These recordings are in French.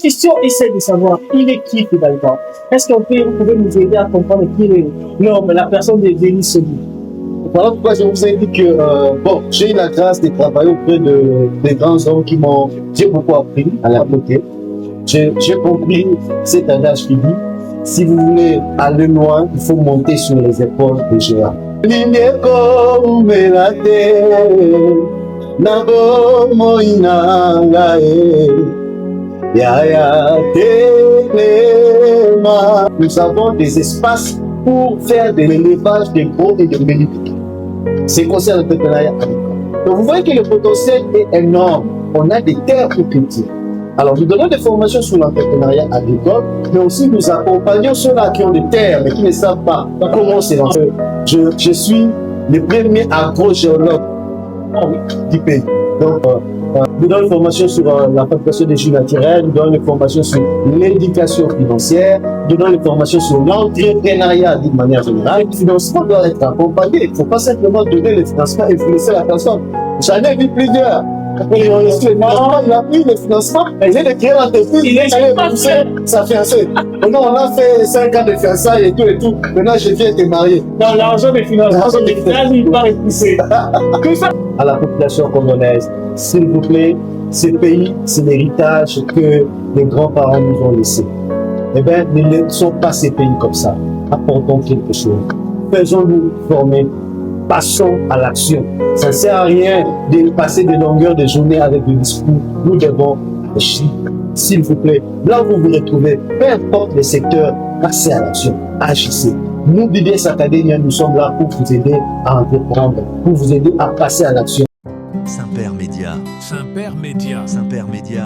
Question essaie de savoir il est qui finalement. Est-ce qu'on peut, vous pouvez nous aider à comprendre qui est l'homme, la personne de Denis Sobi? Voilà pourquoi je vous ai dit que j'ai eu la grâce de travailler auprès des grands hommes qui m'ont beaucoup appris à la côté. J'ai compris cet adage qui dit si vous voulez aller loin, il faut monter sur les épaules des géants. Nous avons des espaces pour faire de l'élevage des gros et de mélifiques. C'est concernant l'entrepreneuriat agricole. Donc vous voyez que le potentiel est énorme. On a des terres pour cultiver. Alors nous donnons des formations sur l'entrepreneuriat agricole, mais aussi nous accompagnons ceux-là qui ont des terres mais qui ne savent pas comment c'est lancé. Je suis le premier agro-géologue du pays. Donc nous donnons des formations sur la fabrication des jus naturels, nous donnons des formations sur l'éducation financière, nous donnons des formations sur l'entrepreneuriat d'une manière générale. Le financement doit être accompagné. Il ne faut pas simplement donner le financement et laisser la personne. J'en ai vu plusieurs. Il a pris le financement, il a créé l'entreprise, il a poussé sa fiancée. Maintenant, on a fait 5 ans de fiançailles et tout. Maintenant, je viens de te marier. Dans l'argent des financements, il va repousser. À la population congolaise, s'il vous plaît, ce pays, c'est l'héritage que les grands-parents nous ont laissé. Eh bien, ne laissons pas ces pays comme ça. Apportons quelque chose. Faisons-nous former. Passons à l'action. Ça ne sert à rien de passer des longueurs de journée avec des discours. Nous devons agir. S'il vous plaît, là où vous vous retrouvez, peu importe le secteur, passez à l'action. Agissez. Nous, BBS Academia, nous sommes là pour vous aider à entreprendre, pour vous aider à passer à l'action. Saint-Père Média. Saint-Père Média. Saint-Père Média.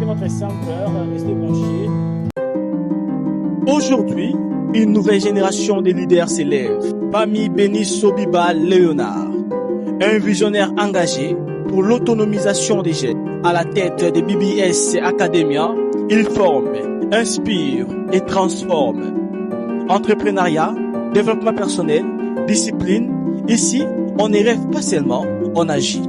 C'est votre Saint-Père, restez branchés. Aujourd'hui, une nouvelle génération de leaders s'élève. Parmi Béni Sobiba Léonard, un visionnaire engagé pour l'autonomisation des jeunes. À la tête de BBS Academia, il forme, inspire et transforme. Entrepreneuriat, développement personnel, discipline. Ici, on ne rêve pas seulement, on agit.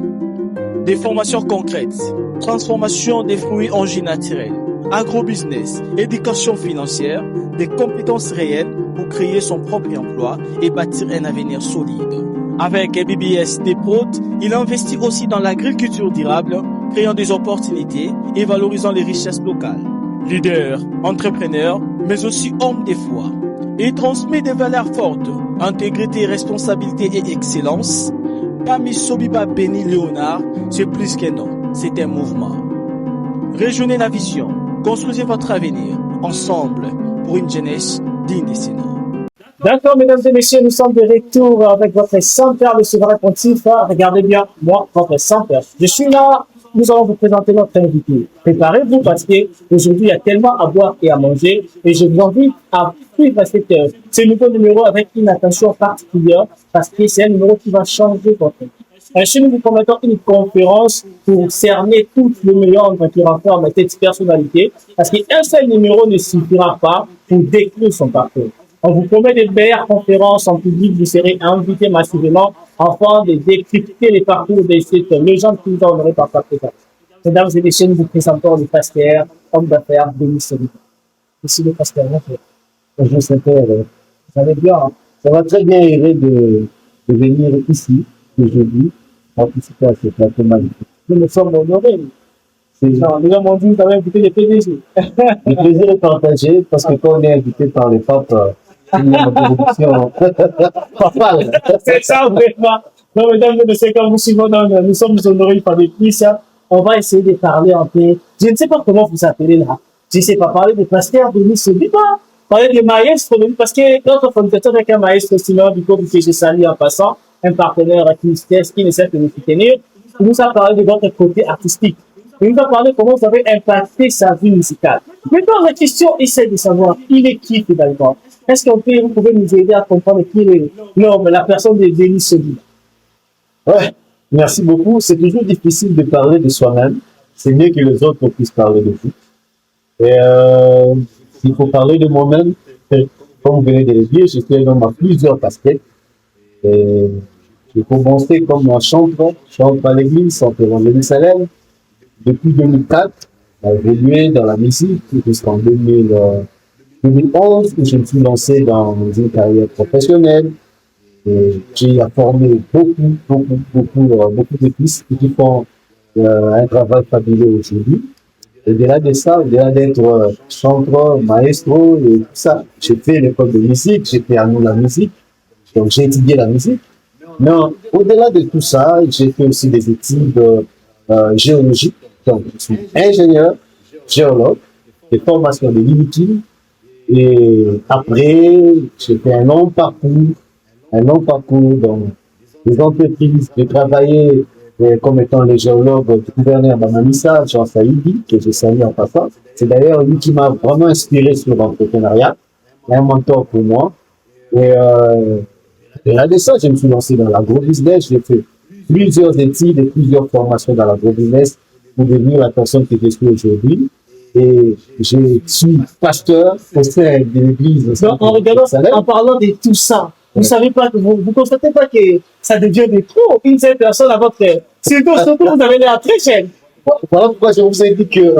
Des formations concrètes, transformation des fruits en jus naturel, agrobusiness, éducation financière, des compétences réelles pour créer son propre emploi et bâtir un avenir solide. Avec BBS Dépôt, il investit aussi dans l'agriculture durable, créant des opportunités et valorisant les richesses locales. Leader, entrepreneur, mais aussi homme de foi. Il transmet des valeurs fortes, intégrité, responsabilité et excellence. Parmi Sobiba Béni Léonard, c'est plus qu'un nom, c'est un mouvement. Rejoignez la vision, construisez votre avenir, ensemble, pour une jeunesse digne de ce nom. D'accord, mesdames et messieurs, nous sommes de retour avec votre Saint-Père, le souverain pontife. Regardez bien, moi, votre Saint-Père. Je suis là, nous allons vous présenter notre invité. Préparez-vous parce qu'aujourd'hui, il y a tellement à boire et à manger et je vous invite à suivre ce nouveau numéro avec une attention particulière parce que c'est un numéro qui va changer votre vie. Chez nous, vous promettons une conférence pour cerner tout le meilleur qui renferme cette personnalité parce qu'un seul numéro ne suffira pas pour décrire son parcours. On vous promet de meilleures conférences en public, vous serez invité massivement afin de décrypter les parcours de cette légende qui nous a honoré par sa présence. Mesdames et messieurs, nous vous présentons le pasteur, homme d'affaires, Béni Sobiba. Monsieur le pasteur, Bonjour Saint-Père, vous allez bien, hein? ça va très bien aider de venir ici aujourd'hui participer à ce plateau magnifique. Nous nous sommes honorés. Nous avons dit que vous avez invité les PDG. Le plaisir est partagé parce que quand on est invité par les papes, il y a une production papale. C'est ça, vraiment. Non, mesdames et messieurs, comme vous suivez, nous sommes honorés par les prix. On va essayer de parler un peu. Je ne sais pas comment vous appelez là. Je ne sais pas parler de pasteur Béni Sobiba. Parler de maestro, parce que notre fondateur est un maestro, sinon, du coup, que je salue en passant, un partenaire qui ne sait que nous soutenir. Il nous a parlé de votre côté artistique. Il nous a parlé de comment vous avez impacté sa vie musicale. Maintenant, la question essaie de savoir, il est qui finalement? Est-ce qu'on peut, vous pouvez nous aider à comprendre qui est l'homme, la personne de Béni Sobiba? Ouais, merci beaucoup. C'est toujours difficile de parler de soi-même. C'est mieux que les autres puissent parler de vous. Et s'il faut parler de moi-même, comme vous venez de le dire, je suis un homme à plusieurs casquettes. J'ai commencé comme un chantre à l'église, en Jérusalem, depuis 2004. évolué dans la musique jusqu'en 2011 où je me suis lancé dans une carrière professionnelle. J'ai formé beaucoup de pistes qui font un travail fabuleux aujourd'hui. Au-delà de ça, au-delà d'être chanteur, maestro et tout ça, j'ai fait l'école de musique, j'ai fait à nous la musique, donc j'ai étudié la musique. Mais au-delà de tout ça, j'ai fait aussi des études géologiques, donc je suis ingénieur, géologue, des formations de l'IMITI, et après, j'ai fait un long parcours dans les entreprises. J'ai travaillé comme étant le géologue du gouverneur d'Amamissa, Jean Saïdi, que j'ai salué en passant. C'est d'ailleurs lui qui m'a vraiment inspiré sur l'entrepreneuriat, un mentor pour moi. Et là de ça, je me suis lancé dans l'agro-business. J'ai fait plusieurs études et plusieurs formations dans l'agro-business pour devenir la personne que je suis aujourd'hui. Et je suis pasteur au sein de l'église. En parlant de tout ça, vous savez pas que vous constatez pas que ça devient de trop une seule personne à votre surtout vous avez l'air très jeune. Voilà pourquoi je vous ai dit que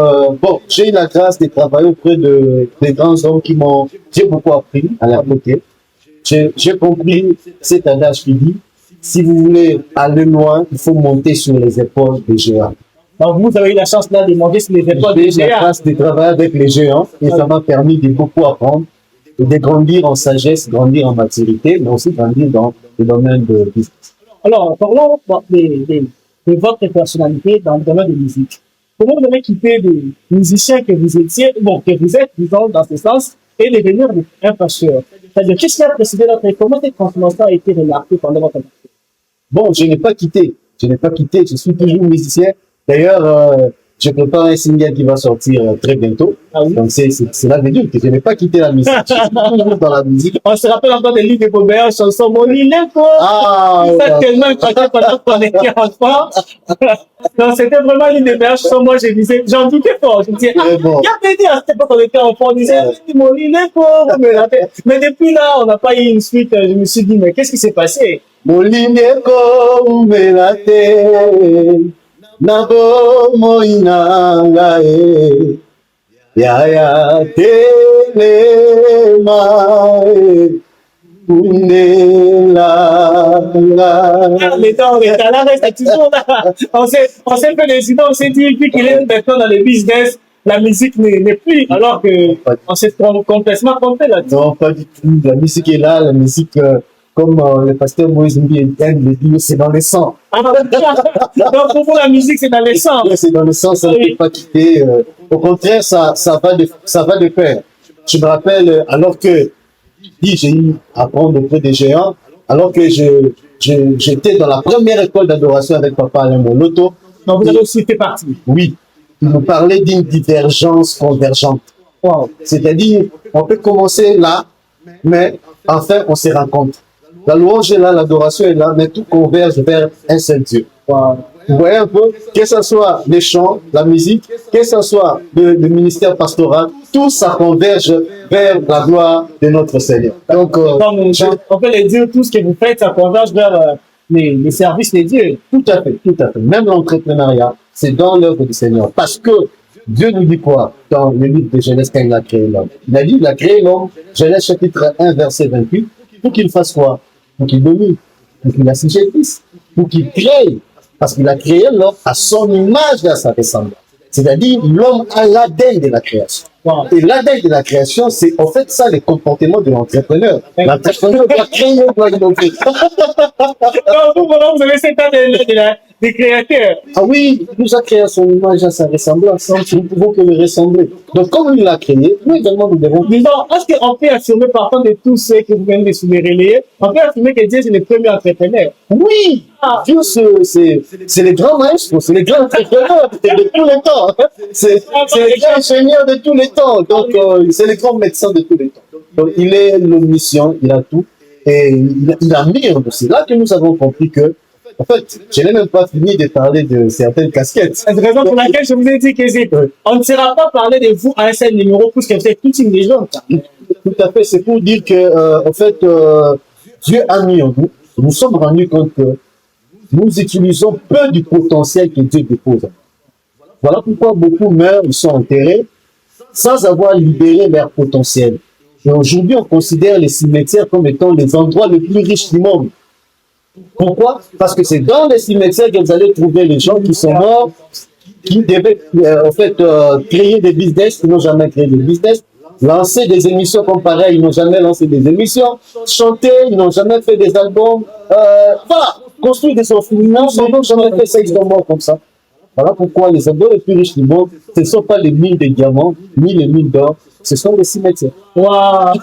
j'ai eu la grâce de travailler auprès des grands hommes j'ai beaucoup appris à leur côté. J'ai compris cet adage qui dit si vous voulez aller loin, il faut monter sur les épaules des géants. Donc vous avez eu la chance là de monter sur les épaules des géants. J'ai eu la grâce de travailler avec les géants et ça m'a permis de beaucoup apprendre et de grandir en sagesse, grandir en maturité, mais aussi grandir dans le domaine de business. Alors, parlons de votre personnalité dans le domaine de musique. Comment vous avez quitté des musiciens que vous étiez, que vous êtes, disons, dans ce sens, et devenir un pasteur? C'est-à-dire, qu'est-ce qui a précédé votre vie? Comment cette transformation a été remarquée pendant votre vie? Bon, je n'ai pas quitté, je suis toujours musicien. D'ailleurs, je prépare un single qui va sortir très bientôt. Ah oui? Donc, c'est là de dire que je n'ai pas quitté la musique. Je suis toujours dans la musique. On se rappelle encore des livres de Bobert, chanson Mon Iléco. Ah, Ça tellement impacté pendant qu'on était enfant. Donc, c'était vraiment une des meilleures chansons. Moi, j'en doutais fort. Je me disais, bon. il y a dit à cette époque, on était enfant, on disait, Mon Iléco. Mais depuis là, on n'a pas eu une suite. Je me suis dit, mais qu'est-ce qui s'est passé? Molindeko umelate nabo moinanga ya telema Les temps, on est là, reste toujours là. On s'est fait des idées, on s'est dit, vu qu'il est maintenant dans le business, la musique n'est plus, alors que on s'est complètement trompé là. Non, pas du tout. La musique est là, la musique, comme le pasteur Moïse Mbi aime le dire, c'est dans le sang. Donc pour vous, la musique, c'est dans le sang. Oui, c'est dans le sang, ça ne peut pas quitter. Au contraire, ça va de pair. Je me rappelle, alors que j'ai eu à apprendre auprès des géants, alors que j'étais dans la première école d'adoration avec Papa Alain Moloto. Donc vous avez aussi fait partie. Oui, il nous parlait d'une divergence convergente. Wow. C'est-à-dire, on peut commencer là, mais enfin, on se rencontre. La louange est là, l'adoration est là, mais tout converge vers un seul Dieu. Wow. Vous voyez un peu, que ce soit les chants, la musique, que ce soit le ministère pastoral, tout ça converge vers la gloire de notre Seigneur. Donc, on peut le dire, tout ce que vous faites, ça converge vers les services de Dieu. Tout à fait, tout à fait. Même l'entrepreneuriat, c'est dans l'œuvre du Seigneur. Parce que Dieu nous dit quoi dans le livre de Genèse quand il a créé l'homme? Il a dit, il a créé l'homme, Genèse chapitre 1, verset 28, pour qu'il fasse quoi? Pour qu'il domine, pour qu'il assujettisse, pour qu'il crée. Parce qu'il a créé l'homme à son image et à sa ressemblance. C'est-à-dire, l'homme a l'ADN de la création. Wow. Et l'ADN de la création, c'est en fait ça le comportement de l'entrepreneur. L'entrepreneur doit créer, doit innover. Donc, vous avez cet ADN des créateurs. Ah oui, il nous a créé à son image et à sa ressemblance. Nous ne pouvons que le ressembler. Donc, comme il l'a créé, nous également, nous devons. Disons, est-ce qu'on peut affirmer, partant de tous ceux que vous venez de se relayer, on peut affirmer que Dieu, c'est le premier entrepreneur? Oui! Dieu, c'est les grands maîtres, c'est les grands entrepreneurs de tous les temps. C'est les grands ingénieurs de tous les temps. Donc, c'est les grands médecins de tous les temps. Donc, il est l'omniscient, il a tout. Et il a mis, c'est là que nous avons compris que, en fait, je n'ai même pas fini de parler de certaines casquettes. C'est la raison pour laquelle je vous ai dit que on ne sera pas parler de vous à un seul numéro, puisque vous êtes toute une légende. Tout à fait, c'est pour dire que, en fait, Dieu a mis en nous. Nous sommes rendus compte que nous utilisons peu du potentiel que Dieu dépose. Voilà pourquoi beaucoup meurent, ils sont enterrés, sans avoir libéré leur potentiel. Et aujourd'hui, on considère les cimetières comme étant les endroits les plus riches du monde. Pourquoi? Parce que c'est dans les cimetières que vous allez trouver les gens qui sont morts, qui devaient créer des business, qui n'ont jamais créé de business, lancer des émissions comme pareil, ils n'ont jamais lancé des émissions, chanter, ils n'ont jamais fait des albums, voilà, construire des orphelinats, ils n'ont jamais fait ça, ils sont morts comme ça. Voilà pourquoi les endroits les plus riches du monde, ce ne sont pas les mines de diamants, ni les mines d'or, ce sont les cimetières. Waouh!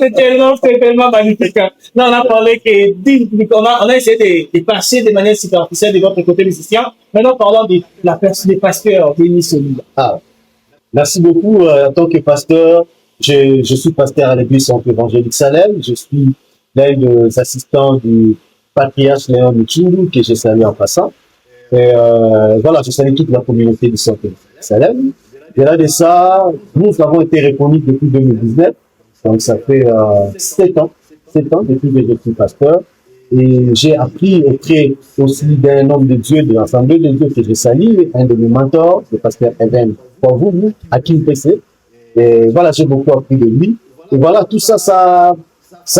C'est tellement magnifique. Là, on a parlé que, on a essayé de passer de manière superficielle de votre côté musicien. Maintenant, parlons de la personne des pasteurs Béni Sobiba. Ah, merci beaucoup. En tant que pasteur, je suis pasteur à l'église Centre évangélique Salem. Je suis l'un des assistants du patriarche Léon Muchundu, que j'ai salué en passant. Et voilà, je salue toute la communauté du Centre Salem. Et là de ça, nous avons été reconnus depuis 2019. Donc ça fait 7 ans depuis que je suis pasteur. Et j'ai appris auprès aussi d'un homme de Dieu, de l'Assemblée de Dieu que je salue, un de mes mentors, le pasteur Evan Poivou, à Kimpese. Et voilà, j'ai beaucoup appris de lui. Et voilà, tout ça, ça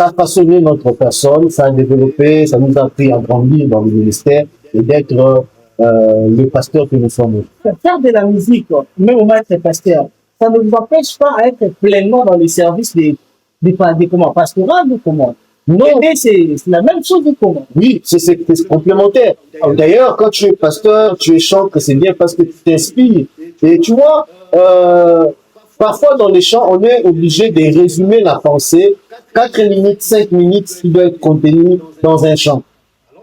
a façonné notre personne, ça a développé, ça nous a appris à grandir dans le ministère et d'être le pasteur que nous sommes. Faire de la musique, même au moins être pasteur, ça ne vous empêche pas à être pleinement dans les services des comment, pastorales ou comment? Non, c'est la même chose ou comment? oui, c'est complémentaire. D'ailleurs, quand tu es pasteur, tu es chanteur, c'est bien parce que tu t'inspires. Et tu vois, parfois dans les chants, on est obligé de résumer la pensée. 4 minutes, 5 minutes, qui doit être contenu dans un chant.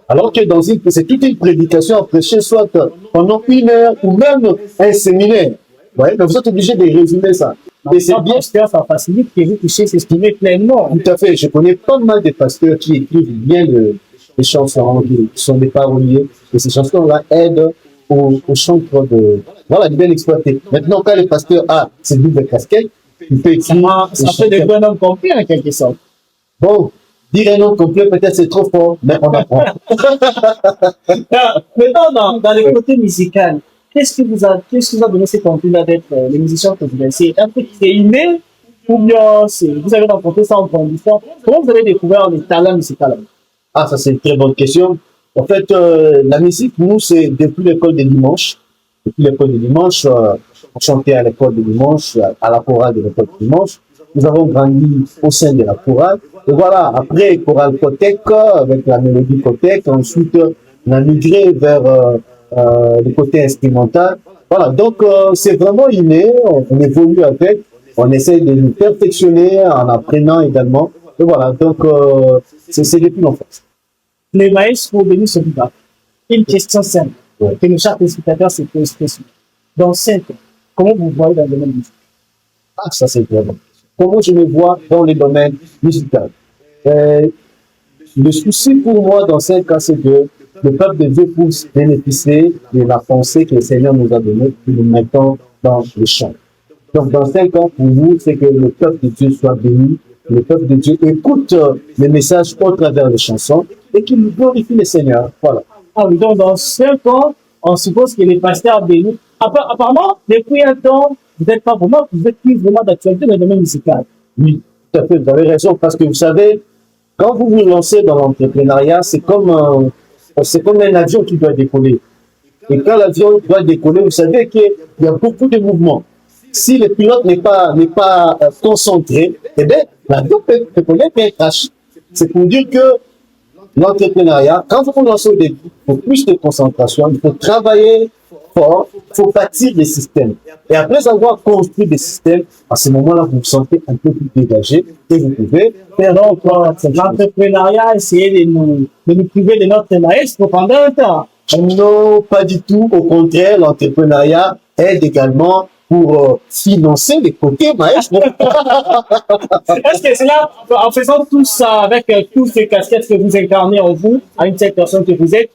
Alors que c'est toute une prédication à prêcher, soit pendant 1 heure ou même un séminaire. Ouais, mais vous êtes obligé de résumer ça. Et c'est bien, ça facilite que vous puissiez s'exprimer pleinement. Tout à fait. Je connais pas mal de pasteurs qui écrivent bien les chansons, qui sont des paroliers. Et ces chansons-là aident aux chantres de bien exploiter. Maintenant, quand le pasteur a ses doubles casquettes, il peut écrire. Ça fait des bonhommes compris en quelque sorte. Bon, dire un nom complet, peut-être c'est trop fort, mais on apprend. Maintenant, dans le côté musical, qu'est-ce qui vous a donné cette envie-là d'être les musiciens que vous êtes? C'est un truc qui est inné ou bien vous avez rencontré ça en grandissant? Comment vous avez découvert les talents musicaux? Ah, ça c'est une très bonne question. En fait, la musique, nous, c'est depuis l'école de dimanche. Depuis l'école de dimanche, on chantait à l'école de dimanche, à la chorale de l'école de dimanche. Nous avons grandi au sein de la chorale. Et voilà, après, chorale Kotec, avec la mélodie Kotec, ensuite, on a migré vers le côté instrumental. Voilà, donc c'est vraiment inné, on évolue avec, on essaie de nous perfectionner en apprenant également. Et voilà, donc c'est depuis l'enfance. Les maestros Béni Sobiba, une question simple, que nous chaque spectateur se pose question. Dans 5 ans, comment vous voyez dans le domaine musical? Ah, ça c'est vraiment. Comment je me vois dans le domaine musical? Le souci pour moi dans 5 ans, c'est que le peuple de Dieu puisse bénéficier de la pensée que le Seigneur nous a donnée, que nous mettons dans les chants. Donc, dans 5 ans, pour vous, c'est que le peuple de Dieu soit béni, que le peuple de Dieu écoute les messages au travers des chansons et qu'il glorifie le Seigneur. Voilà. Ah oui, donc dans 5 ans, on suppose que les pasteurs bénis. Apparemment, depuis un temps, vous n'êtes pas vraiment, vous êtes plus vraiment d'actualité dans le domaine musical. Oui, tout à fait, vous avez raison, parce que vous savez, quand vous vous lancez dans l'entrepreneuriat, c'est comme un avion qui doit décoller. Et quand l'avion doit décoller, vous savez qu'il y a beaucoup de mouvements. Si le pilote n'est pas concentré, eh bien, l'avion peut être crash. C'est pour dire que l'entrepreneuriat, quand vous vous lancez au début, il faut plus de concentration, il faut travailler fort, il faut bâtir des systèmes. Et après avoir construit des systèmes, à ce moment-là, vous vous sentez un peu plus dégagé et vous pouvez faire donc l'entrepreneuriat, essayer de nous priver de notre maestro pendant un temps. Non, pas du tout. Au contraire, l'entrepreneuriat aide également pour financer les côtés maestro. Est-ce que c'est là, en faisant tout ça, avec tous ces casquettes que vous incarnez en vous, à une certaine personne que vous êtes,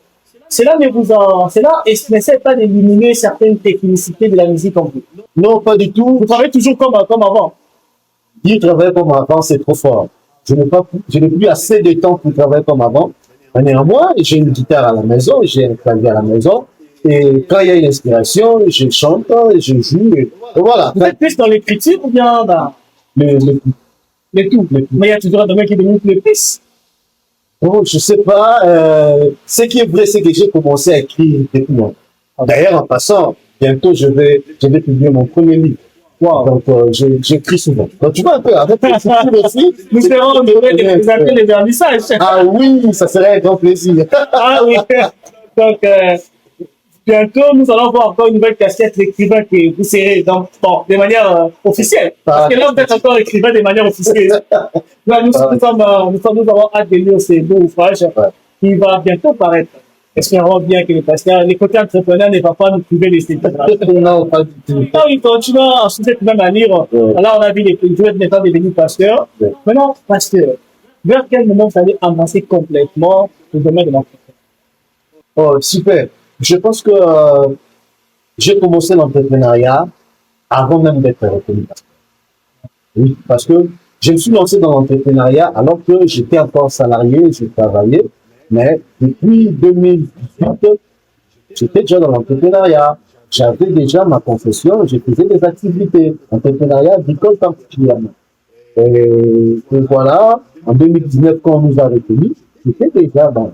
cela n'essaie pas d'éliminer certaines technicités de la musique en vous? Non, pas du tout. Vous travaillez toujours comme avant? Dire travailler comme avant, c'est trop fort. Je n'ai plus assez de temps pour travailler comme avant. Mais néanmoins, j'ai une guitare à la maison, j'ai un clavier à la maison. Et quand il y a une inspiration, je chante, je joue, et voilà. Vous êtes plus dans l'écriture ou bien dans Le, le, le tout? Mais il y a toujours un domaine qui est devenu le plus. oh, je sais pas, ce qui est vrai, c'est que j'ai commencé à écrire depuis longtemps. D'ailleurs, en passant, bientôt, je vais publier mon premier livre. Wow. Donc, j'écris souvent. Donc, tu vois un peu, avec l'écriture aussi. Nous serons de présenter les vernissages. Ah oui, ça serait un grand plaisir. Ah oui. Donc, bientôt, nous allons voir encore une nouvelle casquette d'écrivain que vous serez donc, bon, de manière officielle. Parce que là, vous êtes encore écrivain de manière officielle. Là, nous avons hâte de lire ces beaux ouvrages qui va bientôt paraître. Espérons bien que parce que les côtés entrepreneurs ne va pas nous trouver les statuts. Non, pas du tout. Quand il continue ensuite même à lire, là on a vu les jeunes maintenant devenus pasteurs. Maintenant, pasteur, vers quel moment vous allez avancer complètement le domaine de l'entrepreneuriat? Oh, super. Je pense que j'ai commencé l'entrepreneuriat avant même d'être reconnu. Oui, parce que je me suis lancé dans l'entrepreneuriat alors que j'étais encore salarié, je travaillais, mais depuis 2018, j'étais déjà dans l'entrepreneuriat. J'avais déjà ma confession, je faisais des activités, entrepreneuriat agricole particulièrement. Et voilà, en 2019, quand on nous a retenus, j'étais déjà dans.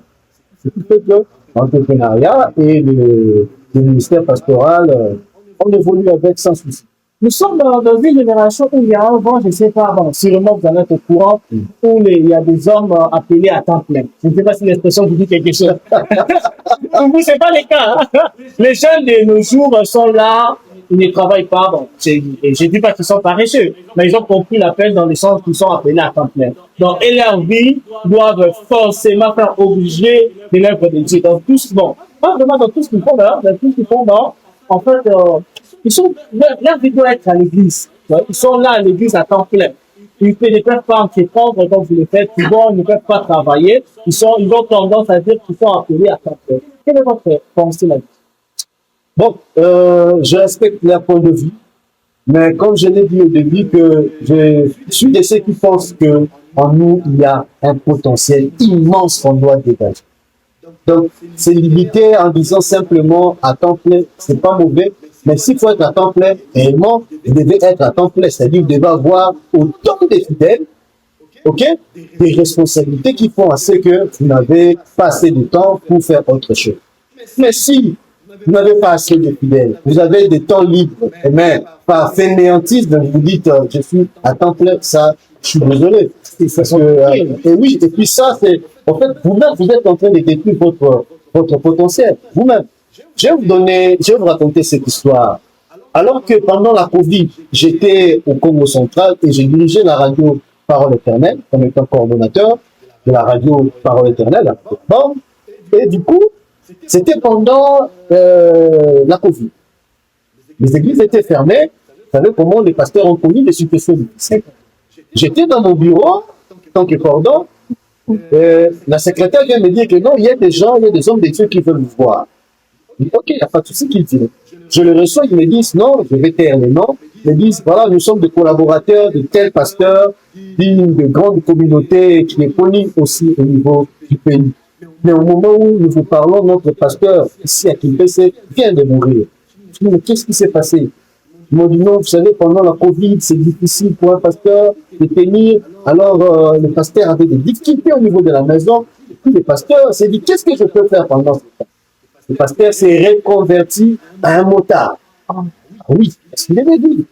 Ce qui fait que l'entrepreneuriat et le ministère pastoral, on évolue avec sans souci. Nous sommes dans une génération où il y a un vent, je ne sais pas, bon, sûrement vous en êtes au courant, où il y a des hommes appelés à temps plein. Je ne sais pas si l'expression vous dit quelque chose. Pour vous, ce n'est pas le cas. Hein? Les jeunes de nos jours sont là, ils ne travaillent pas. Bon, je ne dis pas qu'ils sont paresseux, mais ils ont compris l'appel dans le sens qu'ils sont appelés à temps plein. Donc, et leur vie doivent forcément faire obliger de l'œuvre de Dieu. Donc, tous, bon, pas vraiment dans tout ce qu'ils font là, dans tout ce qu'ils font, non. En fait, leur vie doit être à l'église. Ils sont là à l'église à temps plein. Ils ne peuvent pas entreprendre comme vous le faites. Souvent, ils ne peuvent pas travailler. Ils ont tendance à dire qu'ils sont appelés à temps plein. Quelle est votre pensée là-dessus? Bon, je respecte leur point de vue, mais comme je l'ai dit au début, que je suis de ceux qui pensent que en nous, il y a un potentiel immense qu'on doit dégager. Donc, c'est limité en disant simplement à temps plein, c'est pas mauvais, mais s'il faut être à temps plein, réellement, vous devez être à temps plein, c'est-à-dire vous devez avoir autant de fidèles, ok, des responsabilités qui font à ce que vous n'avez pas assez de temps pour faire autre chose. Mais si vous n'avez pas assez de fidèles, vous avez des temps libres, mais par fainéantisme, vous dites je suis à temps plein, ça, je suis désolé. Parce que, et oui, et puis ça, c'est, en fait, vous-même, vous êtes en train de détruire votre potentiel, vous-même. Je vais vous raconter cette histoire. Alors que pendant la Covid, j'étais au Congo central et j'ai dirigé la radio Parole Éternelle, comme étant coordonnateur de la radio Parole Éternelle. Et du coup, c'était pendant la Covid. Les églises étaient fermées. Vous savez comment les pasteurs ont connu des situations difficiles. J'étais dans mon bureau, en tant que cordon. La secrétaire vient me dire que non, il y a des gens, il y a des hommes de Dieu qui veulent vous voir. Je dis, ok, il n'y a pas de souci qu'ils disent. Je les reçois, ils me disent non, je vais taire les noms. Ils me disent, voilà, nous sommes des collaborateurs de tel pasteur, d'une de grande communauté qui est connue aussi au niveau du pays. Mais au moment où nous vous parlons, notre pasteur ici à Kimpese vient de mourir. Je dis, mais qu'est-ce qui s'est passé? Ils m'ont dit non, vous savez, pendant la Covid, c'est difficile pour un pasteur de tenir. Alors, le pasteur avait des difficultés au niveau de la maison. Et puis, le pasteur s'est dit, qu'est-ce que je peux faire pendant ce temps? Le pasteur s'est reconverti à un motard. Ah oui, parce qu'il avait dit.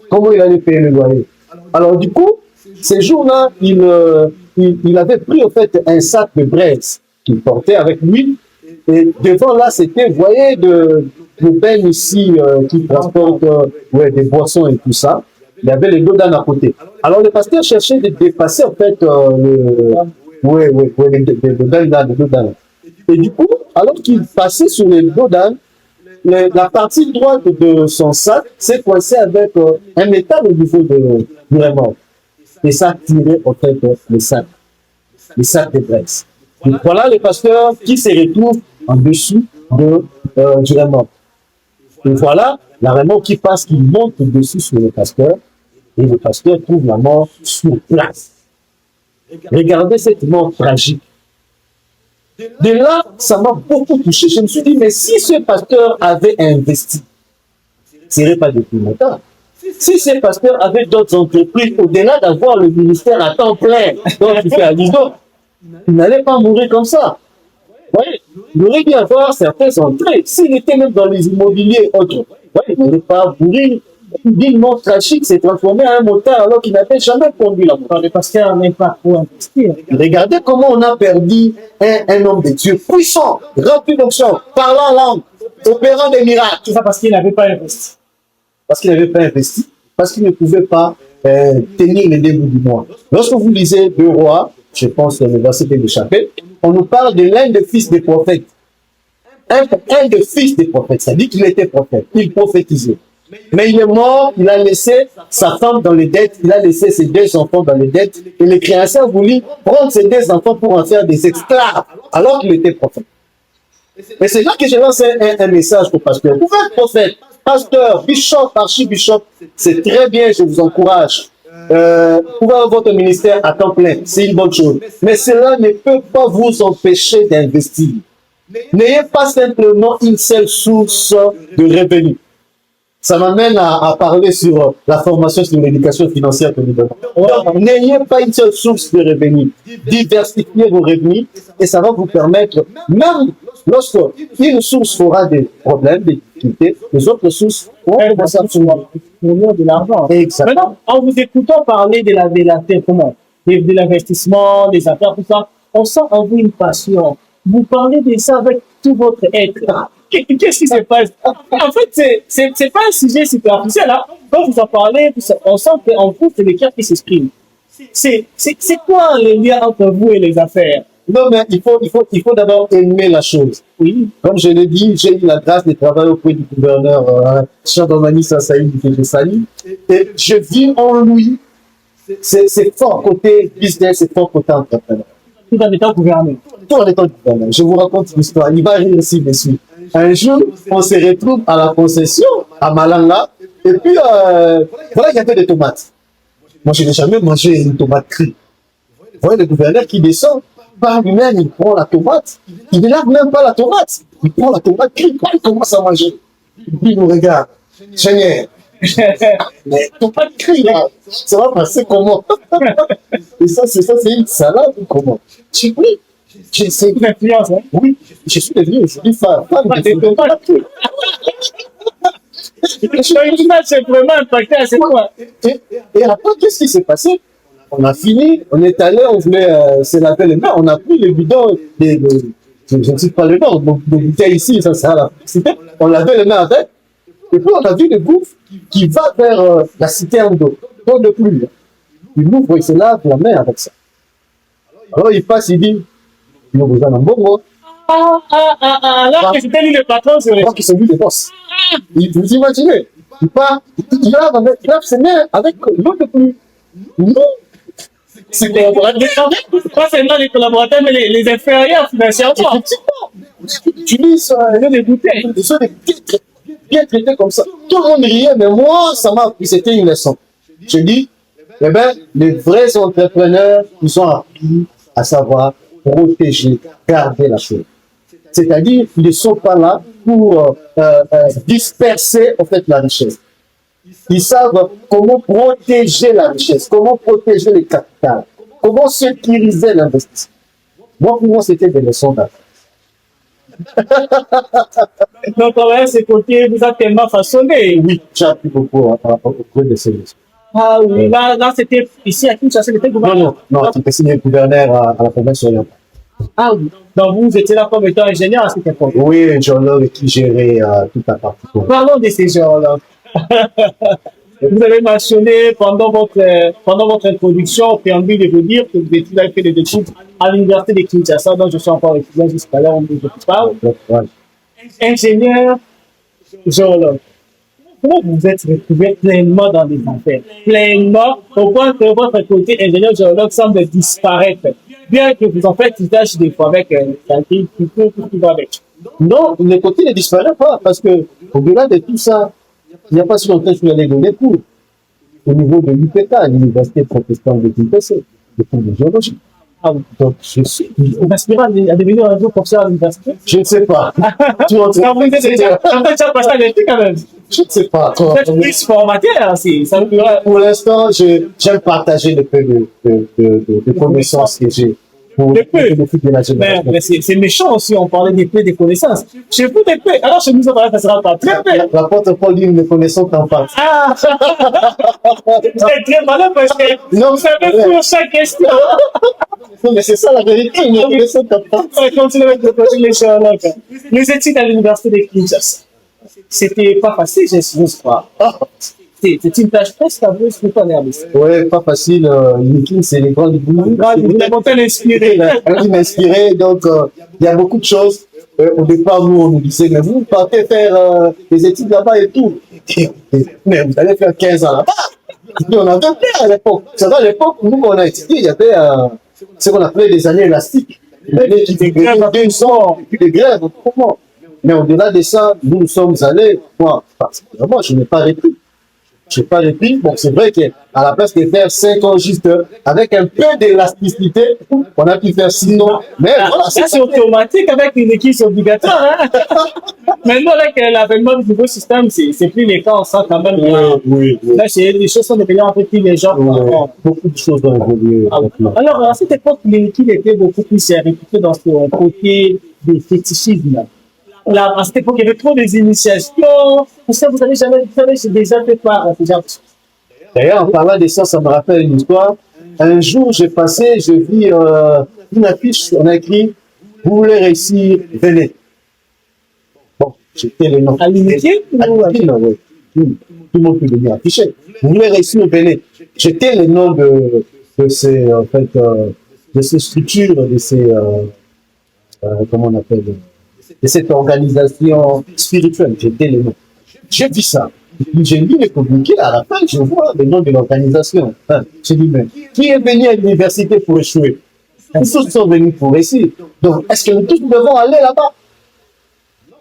Comment il allait payer le loyer? Alors, du coup, ces jours-là, il avait pris, en fait, un sac de braise qu'il portait avec lui. Et devant là, c'était, vous voyez, de bennes ici qui transportent des boissons et tout ça. Il y avait les dos d'âne à côté. Alors, le pasteur cherchait de dépasser, en fait, les dos d'âne. Et du coup, alors qu'il passait sur les dos d'âne, la partie droite de son sac s'est coincée avec un métal au niveau du remorque. Et ça tirait, en fait, le sac de braise. Donc, voilà le pasteur qui se retrouve en dessous du remorque. Et voilà la remorque qui passe, qui monte dessus sur le pasteur, et le pasteur trouve la mort sur place. Regardez cette mort tragique. De là, ça m'a beaucoup touché. Je me suis dit, mais si ce pasteur avait investi, ce ne serait pas depuis longtemps. Si ce pasteur avait d'autres entreprises, au-delà d'avoir le ministère à temps plein, donc il fait à Lisbonne, il n'allait pas mourir comme ça. Vous voyez, il aurait dû avoir certaines entrées. S'il était même dans les immobiliers autres, il n'aurait pas mourir. D'une montre tragique s'est transformé en un moteur alors qu'il n'avait jamais conduit la moto. Le pasteur n'est pas pour investir. Regardez comment on a perdu un homme de Dieu puissant, rempli d'onction, parlant en langue, opérant des miracles. Tout ça parce qu'il n'avait pas investi. Parce qu'il n'avait pas investi, parce qu'il ne pouvait pas tenir les débuts du mois. Lorsque vous lisez 2 Rois, je pense que le verset est échappé, on nous parle de l'un des fils des prophètes. Un des fils des prophètes, ça dit qu'il était prophète, il prophétisait. Mais il est mort, il a laissé sa femme dans les dettes, il a laissé ses 2 enfants dans les dettes, et les créanciers ont voulu prendre ses 2 enfants pour en faire des esclaves, alors qu'il était prophète. Et c'est là que je lance un message au pasteur. Vous êtes prophète, pasteur, bishop, archibishop, c'est très bien, je vous encourage. Vous pouvez avoir votre ministère à temps plein, c'est une bonne chose. Mais cela ne peut pas vous empêcher d'investir. N'ayez pas simplement une seule source de revenus. Ça m'amène à parler sur la formation sur l'éducation financière que nous donnons. Donc, n'ayez pas une seule source de revenus. Diversifiez vos revenus et ça va vous permettre, même lorsque une source aura des problèmes, des difficultés, les autres sources vont commencer à fournir de l'argent. Exactement. Maintenant, en vous écoutant parler de l'investissement, des affaires, tout ça, on sent en vous une passion. Vous parlez de ça avec tout votre être. Qu'est-ce qui se passe? En fait, c'est pas un sujet superficiel. Hein? Quand vous en parlez, on sent qu'en vous, c'est le cœur qui s'exprime. C'est quoi le lien entre vous et les affaires? Non, mais il faut d'abord aimer la chose. Oui. Comme je l'ai dit, j'ai eu la grâce de travailler auprès du gouverneur Chandomani Sassaï du Télésani. Et je vis en lui c'est fort côté business, c'est fort côté entrepreneur. Tout en étant gouverneur. Tout en étant gouverneur. Je vous raconte une histoire. Il va rire aussi dessus. Un jour, on se retrouve à la concession, à Malanga, et puis voilà, il y avait des tomates. Moi, je n'ai jamais mangé une tomate crue. Vous voyez le gouverneur qui descend, par lui-même, il prend la tomate. Il ne lave même pas la tomate. Il prend la tomate crue, il commence à manger. Il nous regarde. Seigneur, mais tomate crue, là, ça va passer comment? Et ça, c'est une salade ou comment? Je dis oui. C'est une influence, hein? Oui, je suis devenu une jolie femme. Des tomates crues. L'image est vraiment impacté à ce point. Et après, qu'est-ce qui s'est passé? On a fini, on est allé, on voulait se laver les mains, on a pris le bidon, je ne sais pas le nom, donc de bouteilles ici, ça sert à la publicité, on lavait les mains avec, et puis on a vu le gouffre qui va vers la citerne d'eau de pluie. Il ouvre, il se lave la main avec ça. Alors il passe, il dit, il a besoin d'un bon mot. Là, c'était lui le patron sur les. Je crois que c'est lui le boss. Vous imaginez, il part, il lave ses mains avec l'eau de pluie. Non. C'est pas seulement les collaborateurs, mais les inférieurs financièrement. Effectivement. Tu lis des bouteilles, des choses bien traitées comme ça. Tout le monde riait, mais moi, ça m'a appris, c'était une leçon. Je dis, eh bien, les vrais entrepreneurs, ils ont appris à savoir protéger, garder la chose. C'est-à-dire, ils ne sont pas là pour disperser, en fait, la richesse. Ils savent comment protéger la richesse, comment protéger le capital, comment sécuriser l'investissement. Moi, pour moi, c'était des leçons d'affaires. Donc, on va ce côté, vous a tellement façonné. Oui, j'ai appris beaucoup auprès de ces leçons. Ah oui, là c'était ici à Kinshasa, c'était gouverneur. Non, tu peux signer gouverneur à la province orientale. Ah oui, donc vous étiez là comme étant ingénieur à cette époque. Oui, géologue qui gérait toute la partie. Parlons de ces géologues. Vous avez mentionné pendant votre introduction, au préambule, de vous dire que vous avez fait des études à l'université de Kinshasa, dont je suis encore étudiant jusqu'à l'heure où je vous parle. Ingénieur, géologue. Comment vous vous êtes retrouvé pleinement dans les affaires? Pleinement, au point que votre côté ingénieur géologue semble disparaître. Bien que vous en faites usage des fois avec quelqu'un qui va avec. Non, le côté ne disparaît pas, parce que au-delà de tout ça, il n'y a pas si longtemps que je suis allé donner cours au niveau de l'UPK, l'Université protestante de Kinshasa, de cours de géologie. Ah oui. Donc, je suis, Vous m'inspirez à devenir un jour professeur à l'université? je ne sais pas. Tu en Ça vous dit déjà, en fait, tu as passé à l'étude quand même. Je ne sais pas. Vous êtes plus formateur, ça me ferait. Pour l'instant, j'aime partager le peu de connaissances que j'ai pour Le peu. le bénéfice de la génération. Mais c'est méchant aussi, on parlait des paix, des connaissances. Chez vous, des paix. Alors, chez nous, ça sera pas très paix. L'apôtre Paul dit, ne connaissons qu'en face. Ah! Vous êtes très malin parce que Non, vous savez pour chaque question. Non, mais c'est ça la vérité, ne connaissons qu'en face. On va continuer avec le projet les Sherlock. Les études à l'université de Kinshasa. C'était pas facile, je crois. C'est une tâche presque à vous, je ne pas nerveux. Ouais, pas facile. Nikin, c'est les grands livres. La montagne inspirée. Un livre inspiré, donc il y a beaucoup de choses. Au départ, nous, on nous disait, mais vous partez faire des études là-bas et tout. Mais vous allez faire 15 ans là-bas. Et puis on avait peur à l'époque. C'est vrai, à l'époque, nous, quand on a étudié, il y avait ce qu'on appelait des années élastiques. Des grèves, 2 ans, puis des grèves, comment. Mais au-delà de ça, nous sommes allés, moi, particulièrement, je n'ai pas répit. Je n'ai pas répit. Bon, c'est vrai qu'à la place de faire 5 ans juste avec un peu d'élasticité, on a pu faire 6 ans. Mais voilà, Ça, c'est automatique avec une équipe obligatoire. Hein? Maintenant, avec l'avènement du nouveau système, c'est plus les cas, on sent quand même. Oui. Là, les choses sont devenues un peu plus légères. Beaucoup de choses ont évolué. Alors, à cette époque, l'équipe était beaucoup plus réputé dans son côté de fétichisme. Là, à cette époque, il y avait trop des initiations. Vous savez, vous avez déjà fait part à ce genre de choses. D'ailleurs, en parlant de ça, ça me rappelle une histoire. Un jour, j'ai vu une affiche, on a écrit « Vous voulez réussir, venez ». Bon, j'étais le nom. À l'unité ou À l'unité, non, oui. Tout le monde peut venir afficher. Vous voulez réussir, venez. J'étais le nom de ces, en fait, de ces structures, de ces, comment on appelle, de cette organisation spirituelle. J'étais le nom. J'ai vu ça. J'ai lu les communiqués, à la fin, je vois le nom de l'organisation. J'ai dit, mais qui est venu à l'université pour échouer? Tous sont venus pour réussir. Donc, est-ce que nous tous devons aller là-bas?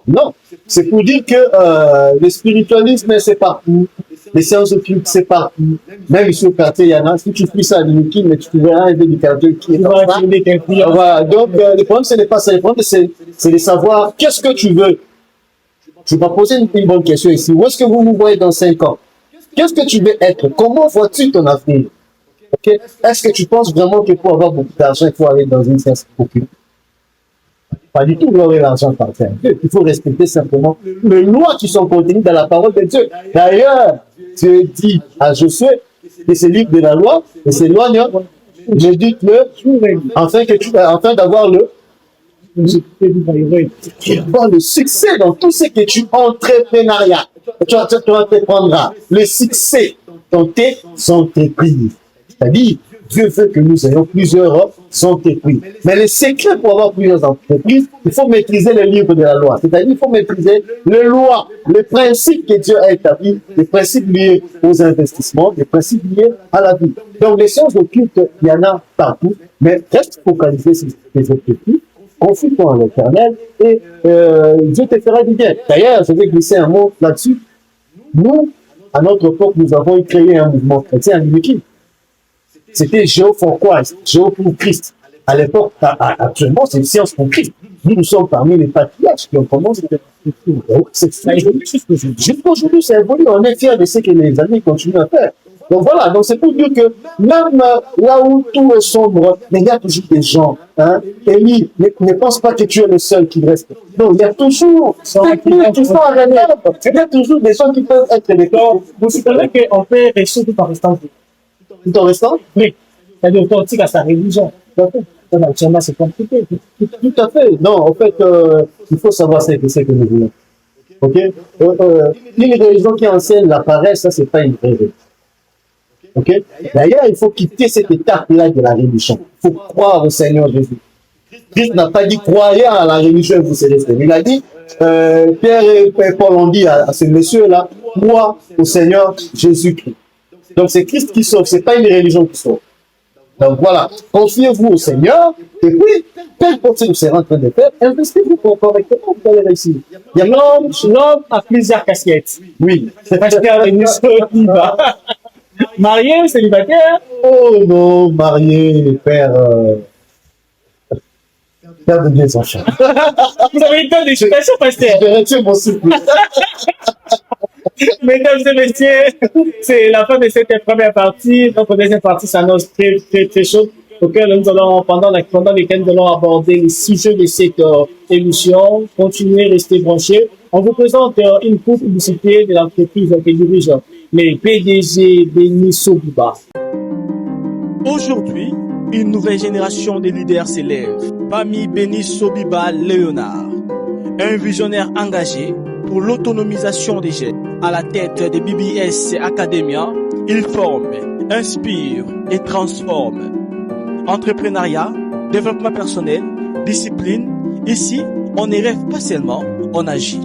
Non. C'est pour dire que le spiritualisme, c'est partout. Les séances occultes, c'est partout. Même ici au quartier, il y en a. Si tu fais ça à l'unique, mais tu verras un du quartier qui est là. Voilà. Donc, le problème, ce n'est pas ça. Le problème, c'est de savoir qu'est-ce que tu veux. Je vais poser une bonne question ici. Où est-ce que vous vous voyez dans 5 ans? Qu'est-ce que tu veux être? Comment vois-tu ton avenir? Okay? Est-ce que tu penses vraiment que pour avoir beaucoup d'argent, il faut aller dans une science occulte? Pas du tout, vous aurez l'argent par terre. Il faut respecter simplement les lois qui sont contenues dans la parole de Dieu. D'ailleurs, Dieu dit à Josué que ce livre de la loi et s'éloigne, médite-le, afin d'avoir le succès dans tout ce que tu entrepreneuriat. Tu entreprendras le succès dans tes entreprises. C'est-à-dire, Dieu veut que nous ayons plusieurs entreprises. Mais le secret pour avoir plusieurs entreprises, il faut maîtriser le livre de la loi. C'est-à-dire, il faut maîtriser les lois, les principes que Dieu a établis, les principes liés aux investissements, les principes liés à la vie. Donc, les sciences occultes, il y en a partout, mais reste focalisé sur les objectifs. Confie-toi en l'Éternel et Dieu te fera du bien. D'ailleurs, je vais glisser un mot là-dessus. Nous, à notre époque, nous avons créé un mouvement chrétien en Unique. C'était Géo for Christ, Géo pour Christ. À l'époque, actuellement, c'est une science pour Christ. Nous sommes parmi les patriarches qui ont commencé jusqu'aujourd'hui, ça évolue. On est fiers de ce que les amis continuent à faire. Donc voilà, donc c'est pour dire que même là où tout est sombre, mais il y a toujours des gens. Élie, ne pense pas que tu es le seul qui reste. Non, il y a toujours des gens qui sont à il y a toujours des gens qui peuvent être des corps. Vous savez qu'on peut réussir tout en restant vieux. Tout en restant? Oui. C'est-à-dire authentique à sa religion. Actuellement, c'est compliqué. Tout à fait. Non, en fait, il faut savoir ce que nous voulons. Ok? Une religion qui enseigne la paresse, ça, c'est pas une vraie religion. Ok? D'ailleurs, il faut quitter cette étape-là de la religion. Il faut croire au Seigneur Jésus. Christ n'a pas dit croyez à la religion et vous serez sauvé. Il a dit, Pierre et Paul ont dit à ce monsieur-là, crois au Seigneur Jésus-Christ. Donc c'est Christ qui sauve, c'est pas une religion qui sauve. Donc voilà, confiez-vous au Seigneur, et puis, peu importe ce que vous êtes en train de faire, investissez-vous correctement, vous allez réussir. Il y a l'homme a plusieurs casquettes. Oui. C'est parce qu'il y a une célibat. Marié, célibataire? Oh non, marié, père Père de Dieu son chien. Vous avez une bonne explication, pasteur. Je retire mon souffle. Mesdames et messieurs, c'est la fin de cette première partie. Notre deuxième partie s'annonce très chaud, auquel nous allons, pendant lesquels nous allons aborder les sujets de cette émission. Continuez, restez branchés. On vous présente une courte publicité de l'entreprise qui dirige les PDG Béni Sobiba. Aujourd'hui, une nouvelle génération de leaders s'élève. Parmi Béni Sobiba Léonard, un visionnaire engagé pour l'autonomisation des jeunes. À la tête de BBS Academia, il forme, inspire et transforme. Entrepreneuriat, développement personnel, discipline. Ici, on ne rêve pas seulement, on agit.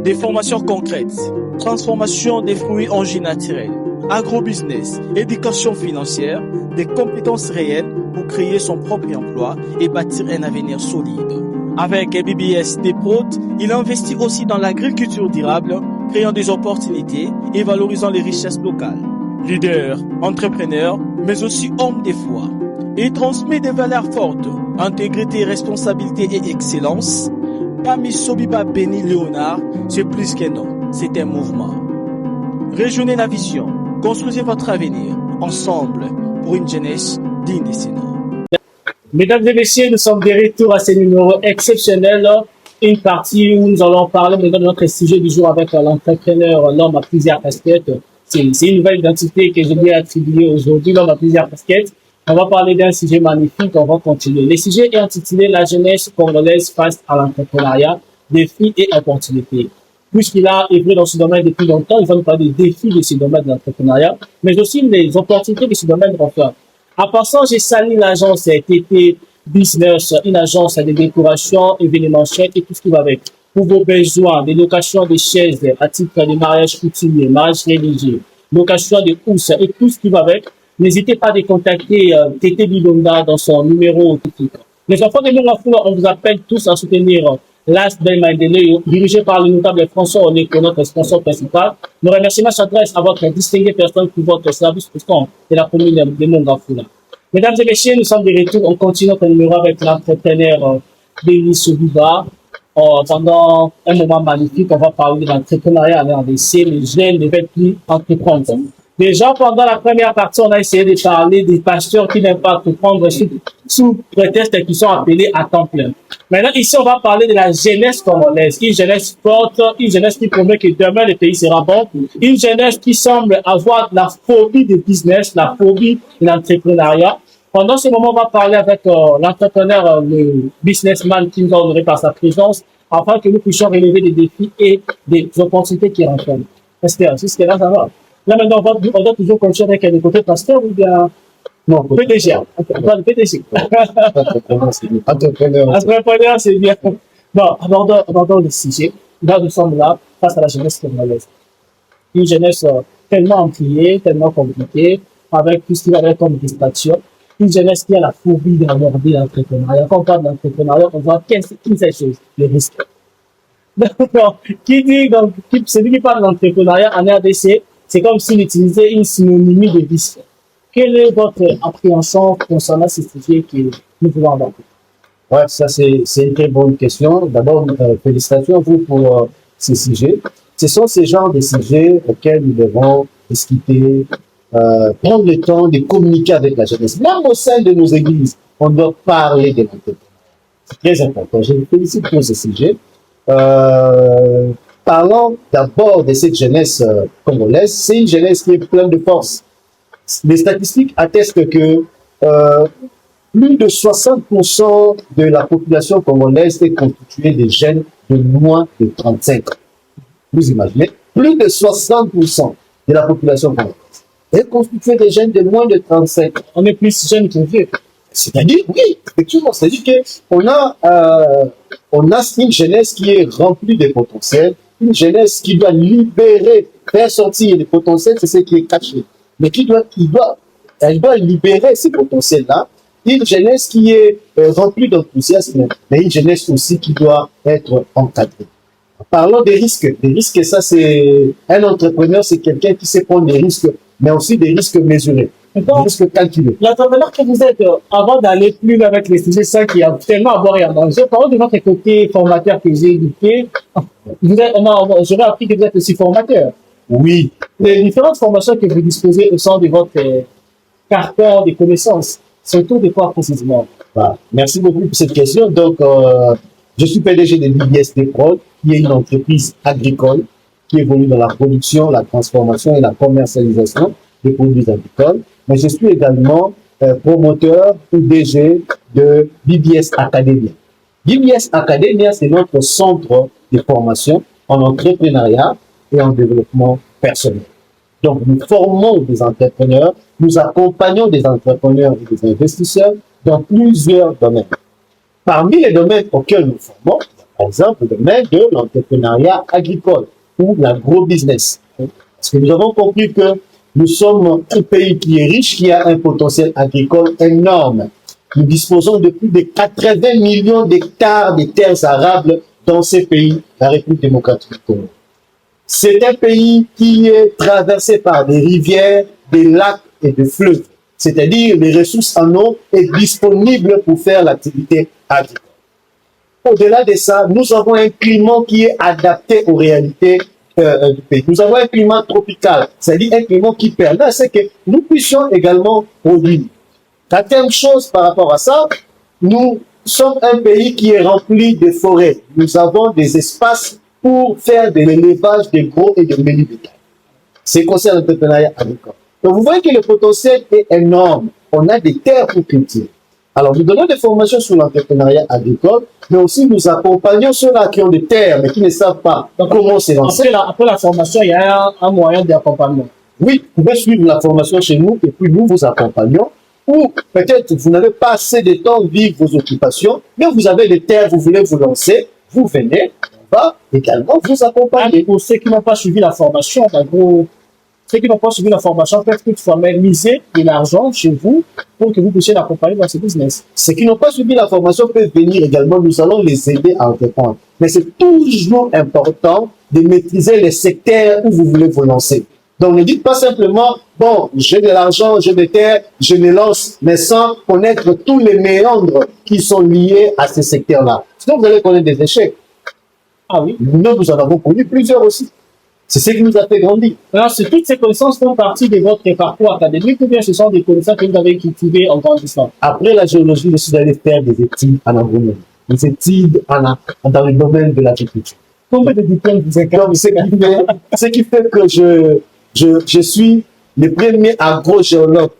Des formations concrètes, transformation des fruits en jus naturel, agrobusiness, éducation financière, des compétences réelles pour créer son propre emploi et bâtir un avenir solide. Avec BBS Depot, il investit aussi dans l'agriculture durable, créant des opportunités et valorisant les richesses locales. Leader, entrepreneur, mais aussi homme de foi. Il transmet des valeurs fortes, intégrité, responsabilité et excellence. Parmi Sobiba Béni Léonard, c'est plus qu'un nom, c'est un mouvement. Rejoignez la vision, construisez votre avenir, ensemble, pour une jeunesse digne de ce nom. Mesdames et messieurs, nous sommes de retour à ce numéro exceptionnel, une partie où nous allons parler maintenant de notre sujet du jour avec l'entrepreneur, l'homme à plusieurs casquettes. C'est une nouvelle identité que je lui ai attribuée aujourd'hui, l'homme à plusieurs casquettes. On va parler d'un sujet magnifique, on va continuer. Le sujet est intitulé La jeunesse congolaise face à l'entrepreneuriat, défis et opportunités. Puisqu'il a œuvré dans ce domaine depuis longtemps, il va nous parler des défis de ce domaine de l'entrepreneuriat, mais aussi des opportunités de ce domaine d'emploi. En passant, j'ai salué l'agence TT Business, une agence de décoration événementielle et tout ce qui va avec. Pour vos besoins de location de chaises à titre de mariage coutumier, mariage religieux, location de housses et tout ce qui va avec, n'hésitez pas à contacter TT Bilonda dans son numéro. Les enfants de Mongafula, on vous appelle tous à soutenir Last Day Mandela, dirigé par le notable François Oneko, notre sponsor principal. Nos remerciements s'adressent à votre distinguée personne pour votre service au sein de la commune de Mongafula. Mesdames et messieurs, nous sommes de retour. On continue notre numéro avec l'entrepreneur Béni Sobiba. Pendant un moment magnifique, on va parler de l'entrepreneuriat en RDC. Les jeunes ne veulent plus entreprendre. Déjà, pendant la première partie, on a essayé de parler des pasteurs qui n'aiment pas entreprendre sous prétexte qu'ils sont appelés à temps plein. Maintenant, ici, on va parler de la jeunesse congolaise. Une jeunesse forte, une jeunesse qui promet que demain, le pays sera bon. Une jeunesse qui semble avoir la phobie du business, la phobie de l'entrepreneuriat. Pendant ce moment, on va parler avec l'entrepreneur, le businessman qui nous a honoré par sa présence, afin que nous puissions relever des défis et des opportunités qui rencontrent. Esther, jusque-là, ça va. Là, maintenant, on doit toujours continuer avec le côté pasteur ou bien Non, PDG. On parle de PDG. Entrepreneur. Entrepreneur, c'est bien. Bon, abordons le sujet. Là, nous sommes là face à la jeunesse congolaise. Une jeunesse tellement embrouillée, tellement compliquée, avec tout ce qui va être comme distraction. Une jeunesse qui a la phobie d'aborder l'entrepreneuriat. Quand on parle d'entrepreneuriat, on voit qu'une seule chose, le risque. Donc, celui qui parle d'entrepreneuriat en RDC, c'est comme s'il utilisait une synonymie de risque. Quelle est votre appréhension concernant ce sujet que nous voulons aborder? Ouais, ça c'est une très bonne question. D'abord, félicitations à vous pour ces sujets. Ce sont ces genres de sujets auxquels nous devons discuter, prendre le temps de communiquer avec la jeunesse. Même au sein de nos églises, on doit parler de l'entrepreneuriat. C'est très important. Je vous félicite pour ce sujet. Parlons d'abord de cette jeunesse congolaise. C'est une jeunesse qui est pleine de force. Les statistiques attestent que plus de 60% de la population congolaise est constituée de jeunes de moins de 35 ans. Vous imaginez, plus de 60% de la population congolaise est constituée de jeunes de moins de 35 ans. On est plus jeunes que vieux. C'est-à-dire, oui, effectivement, c'est-à-dire qu'on a une jeunesse qui est remplie de potentiel, une jeunesse qui doit libérer, faire sortir les potentiels, c'est ce qui est caché. Mais elle doit libérer ces potentiels-là. Une jeunesse qui est remplie d'enthousiasme, mais une jeunesse aussi qui doit être encadrée. Parlons des risques. Des risques, ça c'est un entrepreneur, c'est quelqu'un qui sait prendre des risques, mais aussi des risques mesurés. Donc, juste calculer. l'entrepreneur que vous êtes, avant d'aller plus loin avec les sujets, ça qui a tellement à boire et à manger, parlons de votre côté formateur que j'ai éduqué. J'aurais appris que vous êtes aussi formateur. Oui, Les différentes formations que vous disposez au sein de votre carton de connaissances, surtout de quoi précisément? bah, merci beaucoup pour cette question. Donc, je suis PDG de BBS Prod, qui est une entreprise agricole qui évolue dans la production, la transformation et la commercialisation des produits agricoles. Mais je suis également promoteur ou DG de BBS Academia. BBS Academia, c'est notre centre de formation en entrepreneuriat et en développement personnel. Donc, nous formons des entrepreneurs, nous accompagnons des entrepreneurs et des investisseurs dans plusieurs domaines. Parmi les domaines auxquels nous formons, par exemple, le domaine de l'entrepreneuriat agricole ou l'agro-business. Parce que nous avons compris que nous sommes un pays qui est riche, qui a un potentiel agricole énorme. Nous disposons de plus de 80 millions d'hectares de terres arables dans ces pays, la République démocratique du Congo. C'est un pays qui est traversé par des rivières, des lacs et des fleuves. C'est-à-dire les ressources en eau est disponible pour faire l'activité agricole. Au-delà de ça, nous avons un climat qui est adapté aux réalités du pays. Nous avons un climat tropical, c'est-à-dire un climat qui permet à ce que nous puissions également produire. Quatrième chose par rapport à ça, nous sommes un pays qui est rempli de forêts. Nous avons des espaces pour faire de l'élevage de gros et de petits bétail. C'est concernant l'entrepreneuriat agricole. Donc, vous voyez que le potentiel est énorme. On a des terres pour cultiver. Alors, nous donnons des formations sur l'entrepreneuriat agricole, mais aussi nous accompagnons ceux-là qui ont des terres, mais qui ne savent pas comment se lancer. Après la formation, il y a un moyen d'accompagnement. Oui, vous pouvez suivre la formation chez nous et puis nous vous accompagnons. Ou peut-être vous n'avez pas assez de temps de vivre vos occupations, mais vous avez des terres, vous voulez vous lancer, vous venez, on va également vous accompagner. Pour ceux qui n'ont pas suivi la formation, en gros, ceux qui n'ont pas suivi la formation peuvent toutefois miser de l'argent chez vous pour que vous puissiez l'accompagner dans ce business. Ceux qui n'ont pas suivi la formation peuvent venir également, nous allons les aider à entreprendre. Mais c'est toujours important de maîtriser les secteurs où vous voulez vous lancer. Donc ne dites pas simplement, bon, j'ai de l'argent, j'ai des terres, je me lance, mais sans connaître tous les méandres qui sont liés à ces secteurs-là. Sinon vous allez connaître des échecs. Ah oui. Nous en avons connu plusieurs aussi. C'est ce qui nous a fait grandir. Alors, toutes ces connaissances font partie de votre parcours académique ou bien ce sont des connaissances que vous avez cultivées en grandissant? Après la géologie, je suis allé faire des études en agronomie, des études dans le domaine de l'agriculture. Combien de diplômes vous incarnez? Ce qui fait que je suis le premier agro-géologue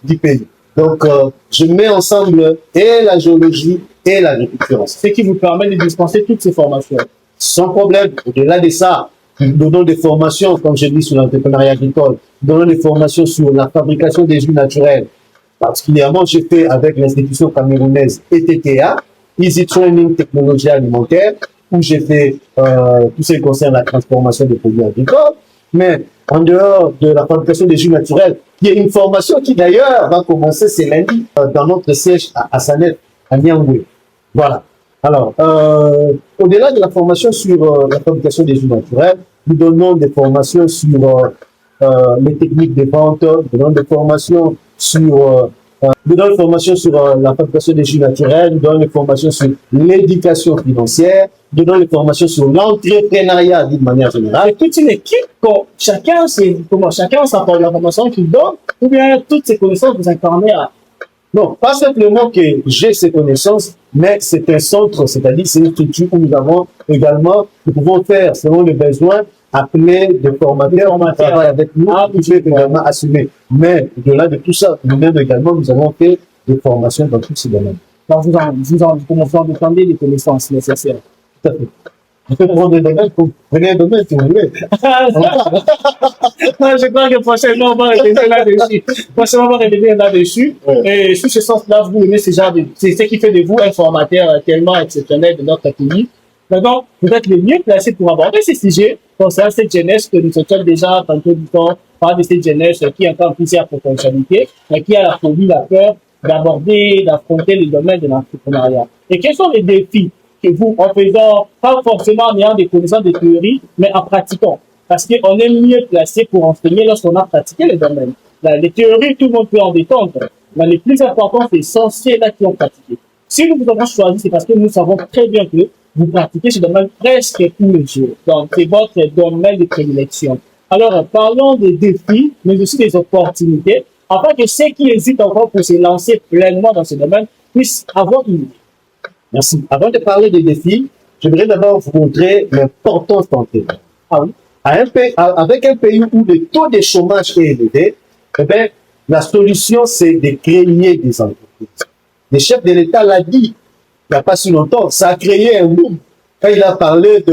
du pays. Donc, je mets ensemble et la géologie et l'agriculture. Ce qui vous permet de dispenser toutes ces formations. Sans problème. Au-delà de ça, nous donnons des formations, comme j'ai dit, sur l'entrepreneuriat agricole. Nous donnons des formations sur la fabrication des jus naturels. Particulièrement, j'ai fait avec l'institution camerounaise ETTA, Easy Training Technologie Alimentaire, où j'ai fait tout ce qui concerne la transformation des produits agricoles. Mais en dehors de la fabrication des jus naturels, il y a une formation qui d'ailleurs va commencer ce lundi dans notre siège à Sanet, à Niangoué. Voilà. Alors, au-delà de la formation sur la fabrication des jus naturels, nous donnons des formations sur les techniques de vente, nous donnons des formations sur la fabrication des jus naturels, nous donnons des formations sur l'éducation financière, nous donnons des formations sur l'entrepreneuriat d'une manière générale. C'est toute une équipe, chacun a sa formation qu'il donne, ou bien toutes ces connaissances vous incarnez à... Non, pas simplement que j'ai ces connaissances, mais c'est un centre, c'est-à-dire c'est une structure où nous avons également, nous pouvons faire, selon les besoins, appeler des formateurs qui travaillent avec nous, qui peuvent également assumer. Mais au-delà de tout ça, nous-mêmes également, nous avons fait des formations dans tous ces domaines. Donc vous commencez à défendre les connaissances nécessaires. Tout à fait. Vous pouvez prendre des domaines, prenez un domaine si vous voulez. Je crois que prochainement, on va revenir là-dessus. Et sous ce sens-là, vous aimez ce genre de... C'est ce qui fait de vous un formateur tellement exceptionnel de notre pays. Donc, vous êtes le mieux placé pour aborder ces sujets concernant cette jeunesse que nous sommes déjà tantôt du temps, parler de cette jeunesse qui a encore plusieurs potentialités, mais qui a la phobie, la peur d'affronter les domaines de l'entrepreneuriat. Et quels sont les défis que vous, en faisant, pas forcément en ayant des connaissances de théorie, mais en pratiquant, parce qu'on est mieux placé pour enseigner lorsqu'on a pratiqué le domaine. Là, les théories, tout le monde peut en détendre, mais les plus importants, c'est censé là qui ont pratiqué. Si nous vous avons choisi, c'est parce que nous savons très bien que vous pratiquez ce domaine presque tous les jours. Donc, c'est votre domaine de prédilection. Alors, parlons des défis, mais aussi des opportunités, afin que ceux qui hésitent encore pour se lancer pleinement dans ce domaine puissent avoir une idée. Merci. Avant de parler des défis, j'aimerais d'abord vous montrer l'importance d'entreprendre. Ah oui. Avec un pays où le taux de chômage est élevé, eh bien, la solution, c'est de créer des entreprises. Le chef de l'État l'a dit il n'y a pas si longtemps, ça a créé un boom. Quand il a parlé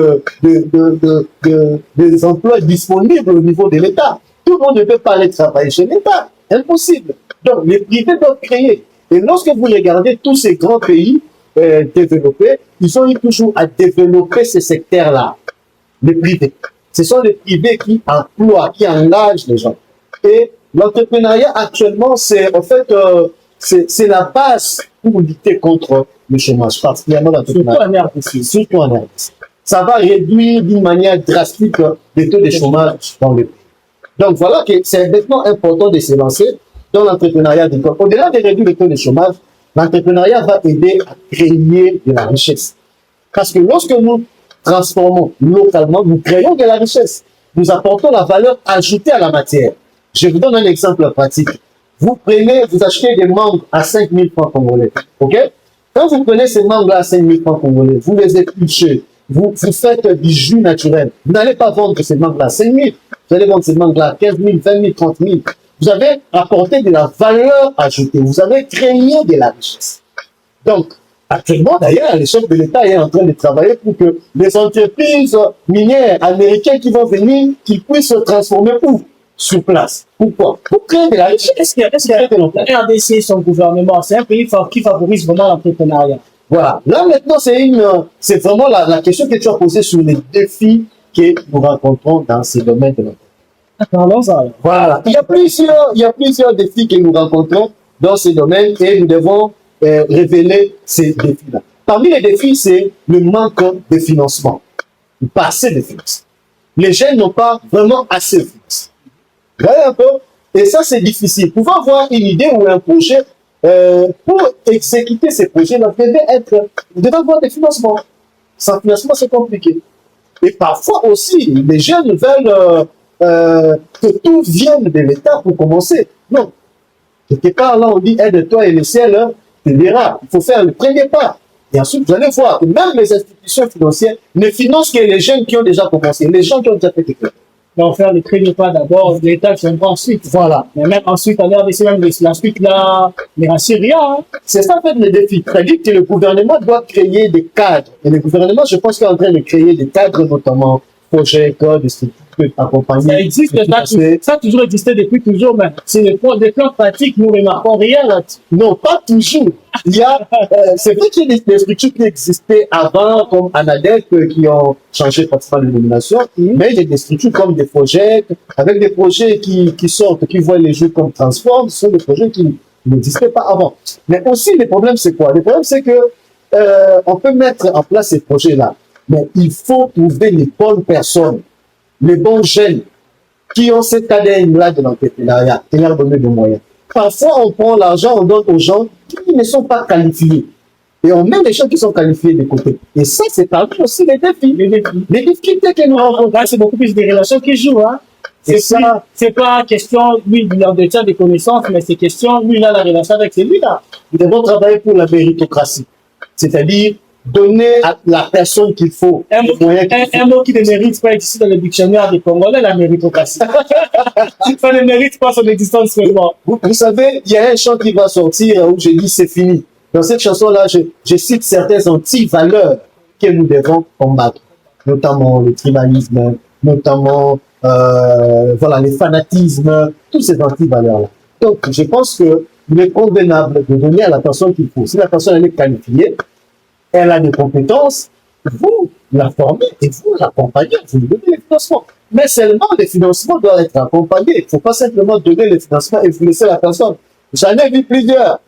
des emplois disponibles au niveau de l'État, tout le monde ne peut pas aller travailler chez l'État. Impossible. Donc, les privés doivent créer. Et lorsque vous regardez tous ces grands pays développés, ils ont eu toujours à développer ce secteur-là, les privés. Ce sont les privés qui emploient, qui engagent les gens. Et l'entrepreneuriat actuellement, c'est en fait c'est la base pour lutter contre le chômage, particulièrement l'entrepreneuriat. Surtout en RDC. Ça va réduire d'une manière drastique le taux de chômage dans le pays. Donc voilà que c'est maintenant important de se lancer dans l'entrepreneuriat agricole. Au-delà de réduire le taux de chômage, l'entrepreneuriat va aider à créer de la richesse. Parce que lorsque nous transformons localement, nous créons de la richesse. Nous apportons la valeur ajoutée à la matière. Je vous donne un exemple pratique. Vous achetez des mangues à 5 000 francs congolais. OK? Quand vous prenez ces mangues-là à 5 000 francs congolais, vous les épluchez, vous faites du jus naturel. Vous n'allez pas vendre ces mangues-là à 5 000. Vous allez vendre ces mangues-là à 15 000, 20 000, 30 000. Vous avez apporté de la valeur ajoutée. Vous avez créé de la richesse. Donc, actuellement, d'ailleurs, le chef de l'État est en train de travailler pour que les entreprises minières américaines qui vont venir, qu'ils puissent se transformer où? Sur place. Pourquoi? Pour créer de la richesse. Est-ce que RDC, son gouvernement, c'est un pays qui favorise vraiment l'entrepreneuriat? Voilà. Là, maintenant, c'est vraiment la question que tu as posée sur les défis que nous rencontrons dans ces domaines de l'entrepreneuriat. Parlons-en. Voilà. Il y a plusieurs défis que nous rencontrons dans ces domaines et nous devons révéler ces défis-là. Parmi les défis, c'est le manque de financement. Pas assez de financement. Les jeunes n'ont pas vraiment assez de financement. Vous voyez un peu? Et ça, c'est difficile. Pour avoir une idée ou un projet, pour exécuter ces projets-là, vous devez avoir des financements. Sans financement, c'est compliqué. Et parfois aussi, les jeunes veulent que tout vienne de l'État pour commencer. Non. Quelque part, là, on dit aide-toi et le ciel te verra. Il faut faire le premier pas. Et ensuite, vous allez voir que même les institutions financières ne financent que les jeunes qui ont déjà commencé, les gens qui ont déjà fait quelque chose. Donc, faire le premier pas d'abord, l'État viendra ensuite. Voilà. Mais même ensuite, on a RDC, même ensuite, là, il n'y a rien. Hein. C'est ça, en fait, le défi. C'est-à-dire que le gouvernement doit créer des cadres. Et le gouvernement, je pense qu'il est en train de créer des cadres, notamment projets, codes, des structures accompagnées. Ça existe, ça a toujours existé depuis toujours, mais c'est des plans pratiques, nous ne remarquons rien là-dessus. Non, pas toujours. Il y a, c'est vrai qu'il y a des structures qui existaient avant, comme Anadec, qui ont changé pratiquement de dénomination, mais il y a des structures comme des projets, avec des projets qui sortent, qui voient les jeux comme Transform, ce sont des projets qui n'existaient pas avant. Mais aussi, le problème, c'est quoi? Le problème, c'est que on peut mettre en place ces projets-là, mais il faut trouver les bonnes personnes, les bons jeunes qui ont cette ADN-là de l'entrepreneuriat et leur donner des moyens. Parfois, on prend l'argent, on donne aux gens qui ne sont pas qualifiés. Et on met les gens qui sont qualifiés de côté. Et ça, c'est parmi aussi les défis. Les difficultés que nous rencontrons. C'est beaucoup plus des relations qui jouent. Hein. C'est pas question, lui, il entretient des connaissances, mais c'est question, lui, il a la relation avec celui-là. Nous devons travailler pour la méritocratie. C'est-à-dire, donner à la personne qu'il faut. Un mot qui ne mérite pas exister dans le dictionnaire des Congolais, la méritocratie. Ça ne mérite pas son existence seulement. Vous savez, il y a un chant qui va sortir où je dis c'est fini. Dans cette chanson-là, je cite certaines anti-valeurs que nous devons combattre, notamment le tribalisme, notamment voilà, les fanatismes, tous ces anti-valeurs-là. Donc, je pense que il est convenable de donner à la personne qu'il faut. Si la personne elle est qualifiée, elle a des compétences, vous la formez et vous l'accompagnez, vous lui donnez les financements. Mais seulement les financements doivent être accompagnés. Il ne faut pas simplement donner les financements et vous laisser la personne. J'en ai vu plusieurs.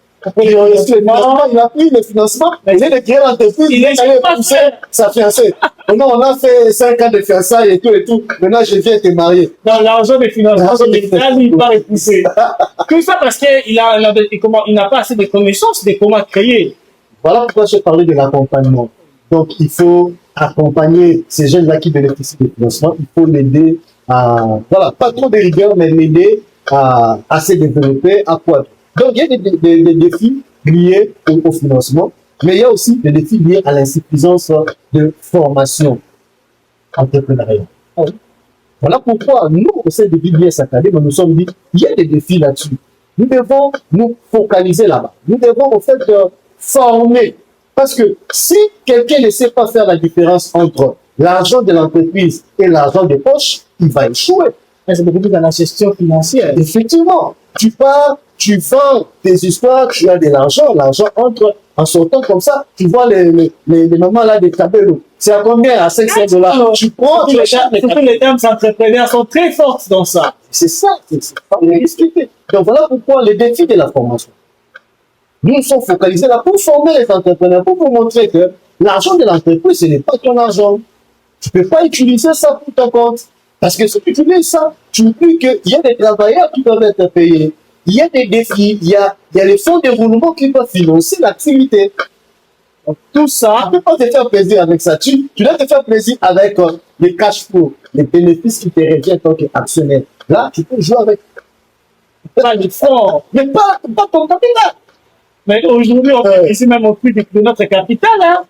Il a reçu le financement, il a pris le financement, il est de créer l'entreprise, il est allé pousser sa fiancée. Maintenant, on a fait 5 ans de fiançailles et tout. Maintenant, je viens te marier. Dans l'argent des financements, il va repousser. Tout ça parce qu'il n'a pas assez de connaissances de comment créer. Voilà pourquoi je parlais de l'accompagnement. Donc, il faut accompagner ces jeunes-là qui bénéficient des financements. Il faut l'aider à, voilà, pas trop de rigueur, mais l'aider à se développer, à quoi. Donc, il y a des défis liés au financement, mais il y a aussi des défis liés à l'insuffisance de formation entrepreneuriale. Voilà pourquoi nous, au sein de BBS Academy, nous nous sommes dit, il y a des défis là-dessus. Nous devons nous focaliser là-bas. Nous devons, en fait, former. Parce que si quelqu'un ne sait pas faire la différence entre l'argent de l'entreprise et l'argent de poche, il va échouer. C'est beaucoup plus dans la gestion financière. Effectivement, tu pars, tu vends tes histoires, tu as de l'argent, l'argent entre en sortant comme ça. Tu vois les mamans là des tableaux. C'est à combien? À 500 $. Tu prends, tu achètes. Surtout les termes entrepreneurs sont très forts dans ça. C'est ça, c'est pas discuter. Donc voilà pourquoi les défis de la formation. Nous sommes focalisés là pour former les entrepreneurs, pour vous montrer que l'argent de l'entreprise, ce n'est pas ton argent. Tu ne peux pas utiliser ça pour ton compte. Parce que si tu utilises ça, tu oublies qu'il y a des travailleurs qui doivent être payés. Il y a des défis, il y a les fonds de roulement qui peuvent financer l'activité. Donc, tout ça, tu ne peux pas te faire plaisir avec ça. Tu dois te faire plaisir avec les cash flows, les bénéfices qui te reviennent en tant qu'actionnaire. Là, tu peux jouer avec. Pas les fonds. Mais pas ton capital. Mais aujourd'hui, on fait ici même au prix de notre capital. Hein.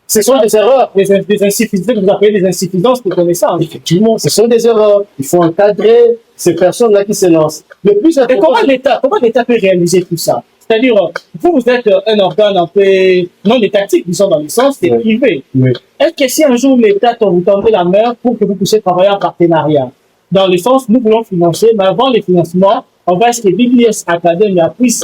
Ce sont des erreurs, des insuffisances, que vous appelez des insuffisances de connaissances. Effectivement, ce sont des erreurs. Il faut encadrer ces personnes-là qui se lancent. Le plus important, comment l'État peut réaliser tout ça? C'est-à-dire, vous êtes un organe un peu non étatique, disons dans le sens des privés. Oui. Est-ce que si un jour l'État vous tendrait la main pour que vous puissiez travailler en partenariat? Dans le sens, nous voulons financer, mais avant les financements, on va essayer que BBS Academy puisse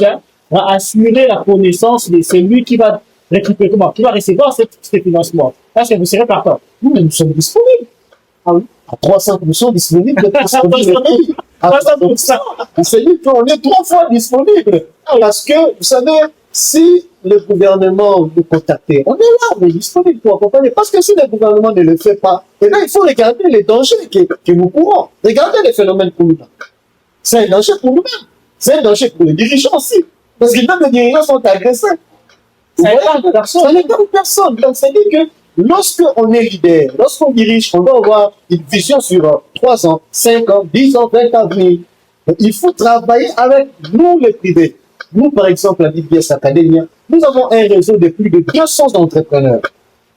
assurer la connaissance de celui qui va récupérer, qui va recevoir ces financements. Est-ce que vous serez partant? Nous sommes disponibles. Ah oui. À 300% disponibles. À 300%. On est 3 fois disponibles. Parce que, vous savez, si le gouvernement nous contactait, on est là, on est disponible pour accompagner. Parce que si le gouvernement ne le fait pas, eh bien, il faut regarder les dangers que nous courons. Regardez les phénomènes pour nous. C'est un danger pour nous-mêmes. C'est un danger pour les dirigeants aussi. Parce que même les dirigeants sont agressés. Ça n'épargne personne. Ça n'épargne personne. Donc, ça dit que lorsqu'on est leader, lorsqu'on dirige, on doit avoir une vision sur 3 ans, 5 ans, 10 ans, 20 ans à venir. Il faut travailler avec nous, les privés. Nous, par exemple, à BBS Academy, nous avons un réseau de plus de 200 entrepreneurs.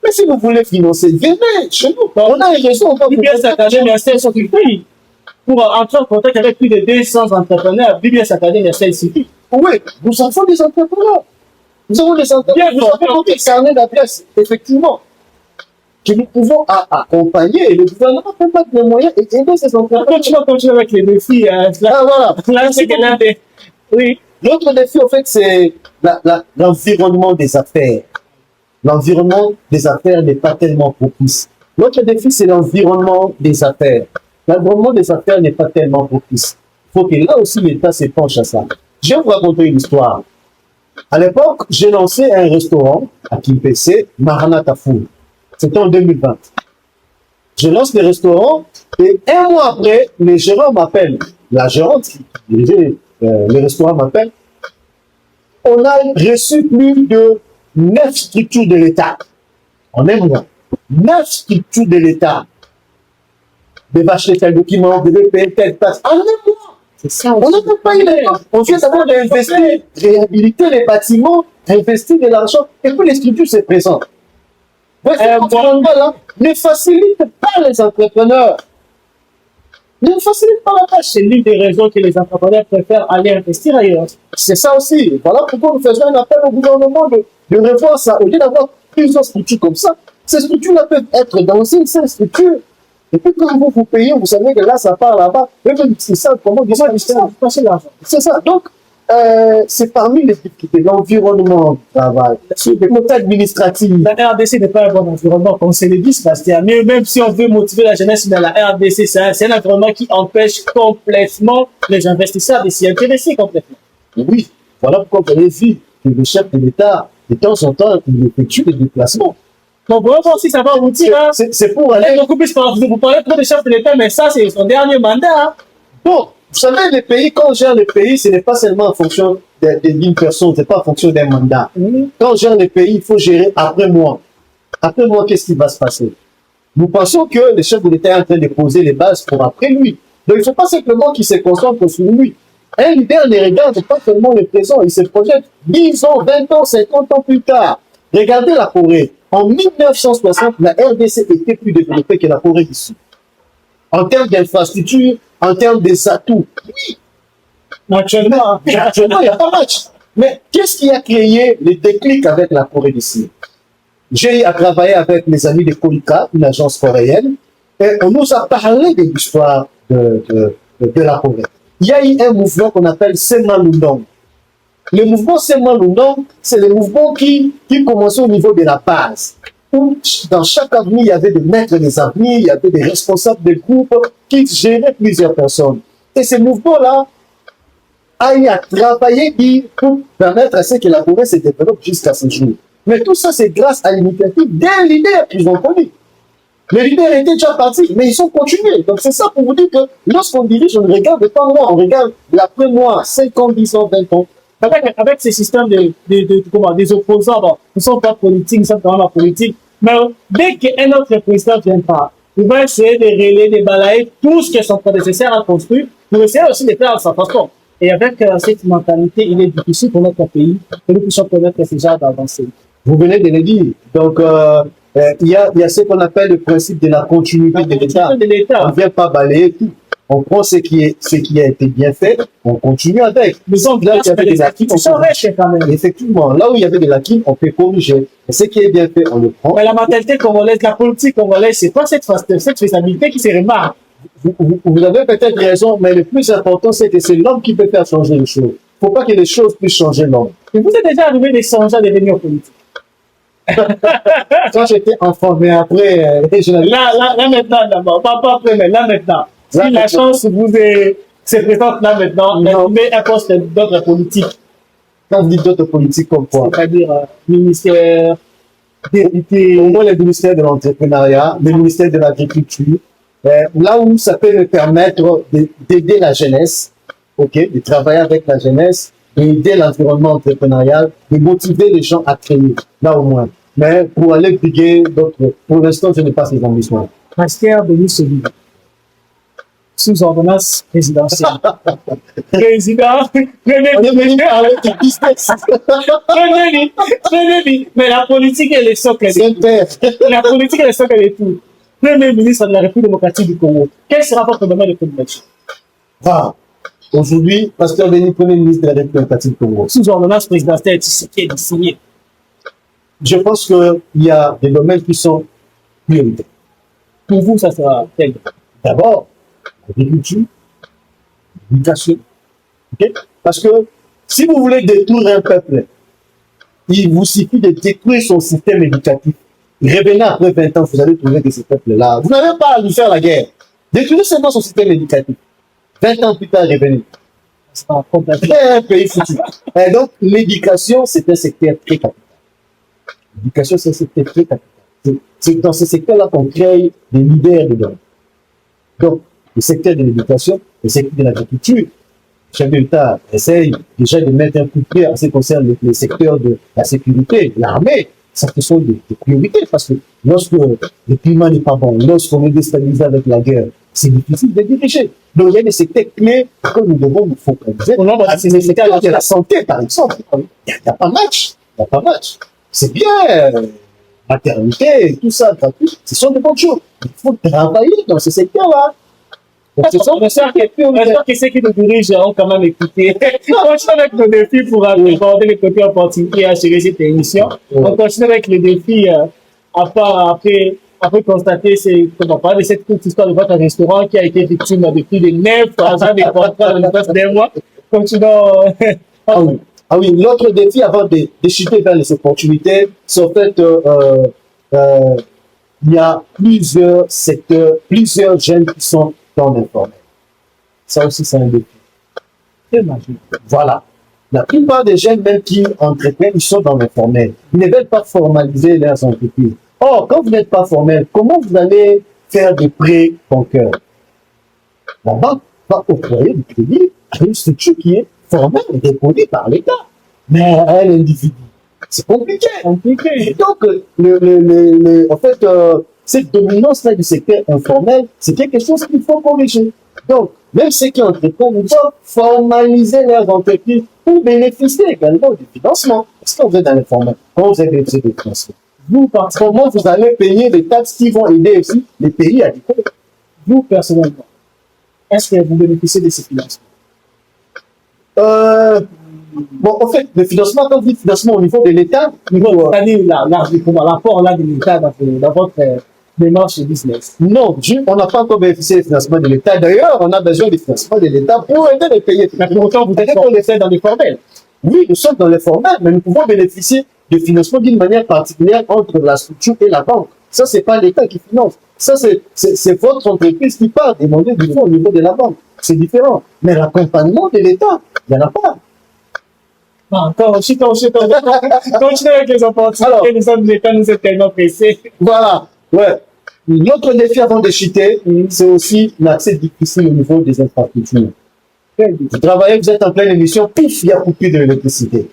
Mais si vous voulez financer, venez chez nous. On a un réseau. BBS Academy a celle qui paye. Pour entrer en contact avec plus de 200 entrepreneurs, BBS Academy a celle-ci. Oui, nous avons des entrepreneurs. Nous avons des entrepreneurs. Nous avons des carnets d'adresses, effectivement, que nous pouvons accompagner. Et le gouvernement peut mettre les moyens et aider ces entrepreneurs. Continuer avec les défis. Voilà. Là, c'est que l'un des... Oui. L'autre défi, en fait, c'est l'environnement des affaires. L'environnement des affaires n'est pas tellement propice. L'autre défi, c'est l'environnement des affaires. L'environnement des affaires n'est pas tellement propice. Il faut que là aussi, l'État se penche à ça. Je vais vous raconter une histoire. À l'époque, j'ai lancé un restaurant à Kimpese, Maranatha Food. C'était en 2020. Je lance le restaurant et 1 mois après, les gérants m'appellent. La gérante qui dirigeait le restaurant m'appelle. On a reçu plus de 9 structures de l'État en 1 mois. 9 structures de l'État. Vous devez acheter tel document, vous devez payer telle taxe. En 1 mois. On n'a pas eu le temps. On vient d'abord d'investir, réhabiliter les bâtiments, investir de l'argent, et puis les structures se présentent. Ne facilite pas les entrepreneurs. Ne facilite pas la tâche. C'est l'une des raisons que les entrepreneurs préfèrent aller investir ailleurs. C'est ça aussi. Voilà pourquoi nous faisons un appel au gouvernement de revoir ça. Au lieu d'avoir plusieurs structures comme ça, ces structures-là peuvent être dans une seule structure. Et puis quand vous payez, vous savez que là, ça part là-bas. C'est ça, comment dire ça? C'est ça. Donc, c'est parmi les difficultés. L'environnement du travail, les côtés administratifs. La RDC n'est pas un bon environnement, comme c'est le dit, Sébastien. Mais même si on veut motiver la jeunesse, mais la RDC, c'est un environnement qui empêche complètement les investisseurs de s'y intéresser complètement. Oui. Voilà pourquoi vous avez vu que le chef de l'État, de temps en temps, il effectue des déplacements. Donc, vraiment, si ça va aboutir, hein. C'est pour aller... Allez, beaucoup plus, vous parlez trop de chef de l'État, mais ça, c'est son dernier mandat. Hein. Bon, vous savez, les pays, quand on gère les pays, ce n'est pas seulement en fonction d'une personne, ce n'est pas en fonction d'un mandat. Quand on gère les pays, il faut gérer après moi. Après moi, qu'est-ce qui va se passer? Nous pensons que le chef de l'État est en train de poser les bases pour après lui. Donc, il ne faut pas simplement qu'il se concentre sur lui. Un leader ne regarde pas seulement le présent, il se projette 10 ans, 20 ans, 50 ans plus tard. Regardez la Corée. En 1960, la RDC était plus développée que la Corée du Sud. En termes d'infrastructure, en termes des atouts. Oui. Actuellement, il n'y a pas match. Mais qu'est-ce qui a créé le déclic avec la Corée du Sud? J'ai eu à travailler avec mes amis de Kolika, une agence coréenne, et on nous a parlé de l'histoire de la Corée. Il y a eu un mouvement qu'on appelle Sema Lundong. Le mouvement Sema Lundong, c'est le mouvement qui commençait au niveau de la base. Où dans chaque avenue, il y avait des maîtres des avenues, il y avait des responsables de groupes qui géraient plusieurs personnes. Et ce mouvement-là a eu à travailler pour permettre à ce que la Corée se développe jusqu'à ce jour. Mais tout ça, c'est grâce à l'initiative des leaders qu'ils ont connus. Les leaders étaient déjà partis, mais ils ont continué. Donc c'est ça pour vous dire que lorsqu'on dirige, on ne regarde pas moi, on regarde l'après moi, 5 ans, 10 ans, 20 ans. avec ces systèmes des opposants, bon, ils ne sont pas politiques, ils sont quand même pas politiques. Mais dès qu'un autre président vient pas, il va essayer de relayer, de balayer tout ce que son prédécesseur a construit pour essayer aussi de faire à sa façon. Et avec cette mentalité, il est difficile pour notre pays que nous puissions connaître ce genre d'avancée. Vous venez de le dire. Donc, il y a ce qu'on appelle le principe de la continuité de l'État. On ne vient pas balayer tout. On prend ce qui a été bien fait, on continue avec. Mais là, il y avait des acquis, on corrige quand même. Effectivement, là où il y avait des acquis, on peut corriger. Et ce qui est bien fait, on le prend. Mais la mentalité congolaise, la politique congolaise, c'est pas cette faisabilité qui se remarque. Vous avez peut-être raison, mais le plus important, c'est que c'est l'homme qui peut faire changer les choses. Il ne faut pas que les choses puissent changer l'homme. Et vous êtes déjà arrivé de changer à devenir politique. Quand j'étais enfant, mais après, là maintenant, d'abord, pas après, mais là maintenant. Si la chance vous se présente là maintenant, mais à cause d'autres politiques. Quand vous dites d'autres politiques comme quoi? C'est-à-dire ministère, député. Au moins le ministère de l'entrepreneuriat, le ministère de l'agriculture, là où ça peut me permettre d'aider la jeunesse, de travailler avec la jeunesse, d'aider l'environnement entrepreneurial, de motiver les gens à créer, là au moins. Mais pour aller briguer d'autres, pour l'instant, je n'ai pas ces ambitions. Pasteur Denis Sobiba, sous ordonnance présidentielle. Président, mais la politique est le socle de la politique est le socle de tout. Premier ministre de la République démocratique du Congo. Quel sera votre domaine de prédilection? Aujourd'hui, Pasteur Denis, Premier ministre de la République démocratique du Congo. Sous ordonnance présidentielle, ce qui est signé. Je pense qu'il y a des domaines qui sont prioritaires. Pour vous, ça sera tel? D'abord, l'agriculture, l'éducation. Parce que si vous voulez détruire un peuple, il vous suffit de détruire son système éducatif. Revenez après 20 ans, vous allez trouver que ce peuple-là, vous n'avez pas à lui faire la guerre. Détruisez seulement son système éducatif. 20 ans plus tard, revenez. C'est un pays foutu. Et donc, l'éducation, c'est un secteur très capital. L'éducation, c'est un secteur très capital. C'est dans ce secteur-là qu'on crée des leaders dedans. Donc, le secteur de l'éducation, le secteur de l'agriculture, le chef de l'État essaye déjà de mettre un coup de pied en ce qui concerne le secteur de la sécurité, l'armée. Ça, ce sont des priorités parce que lorsque le climat n'est pas bon, lorsqu'on est déstabilisé avec la guerre, c'est difficile de diriger. Donc, il y a des secteurs clés que nous devons nous focaliser. C'est le secteur de la santé, par exemple. Il n'y a pas match. Il n'y a pas match. C'est bien, maternité, tout ça, ce sont des bonnes choses. Il faut travailler dans ce secteur-là. J'espère que ceux qui nous dirigent ont quand même écouté. On continue avec nos défis pour aborder le côté opportunité à gérer cette émission. On continue avec les défis après constater comment parler de cette courte histoire de votre restaurant qui a été victime depuis de 9 agents de contrat dans l'espace d'un mois. Continuons. Ah oui, l'autre défi avant de chuter vers les opportunités, c'est en fait, il y a plusieurs secteurs, plusieurs jeunes qui sont dans l'informel. Ça aussi, c'est un défi. C'est magique. Voilà. La plupart des jeunes, même qui entreprennent, ils sont dans l'informel. Ils ne veulent pas formaliser leurs entreprises. Or, quand vous n'êtes pas formel, comment vous allez faire des prêts bancaires? La banque va octroyer du crédit à une structure qui est formelle et déposée par l'État. Mais à un individu, c'est compliqué. Et donc, en fait, cette dominance-là du secteur informel, c'est quelque chose qu'il faut corriger. Donc, même ceux qui entreprennent, ils doivent formaliser leurs entreprises pour bénéficier également du financement. Parce que quand vous êtes dans l'informel, quand vous êtes bénéficié du financement, vous, comment vous allez payer des taxes qui vont aider aussi les pays agricoles? Vous, personnellement, est-ce que vous bénéficiez de ces financements? Bon, en fait, le financement, quand vous dites financement au niveau de l'État, C'est-à-dire l'apport là de l'État dans votre démarche de business. non, on n'a pas encore bénéficié du financement de l'État. D'ailleurs, on a besoin du financement de l'État pour aider les pays. Mais pour autant, vous êtes qu'on le fait dans les formels. Oui, nous sommes dans les formels, mais nous pouvons bénéficier de financement d'une manière particulière entre la structure et la banque. Ça, c'est pas l'État qui finance. Ça, c'est votre entreprise qui part demander du fonds au niveau de la banque. C'est différent. Mais l'accompagnement de l'État, il n'y en a pas. Continuez avec les opportunités. Nous sommes l'État, nous sommes tellement pressés. Voilà. Ouais. L'autre défi avant de chuter, c'est aussi l'accès difficile au niveau des infrastructures. Vous travaillez, vous êtes en pleine émission, pif, il y a coupure de l'électricité.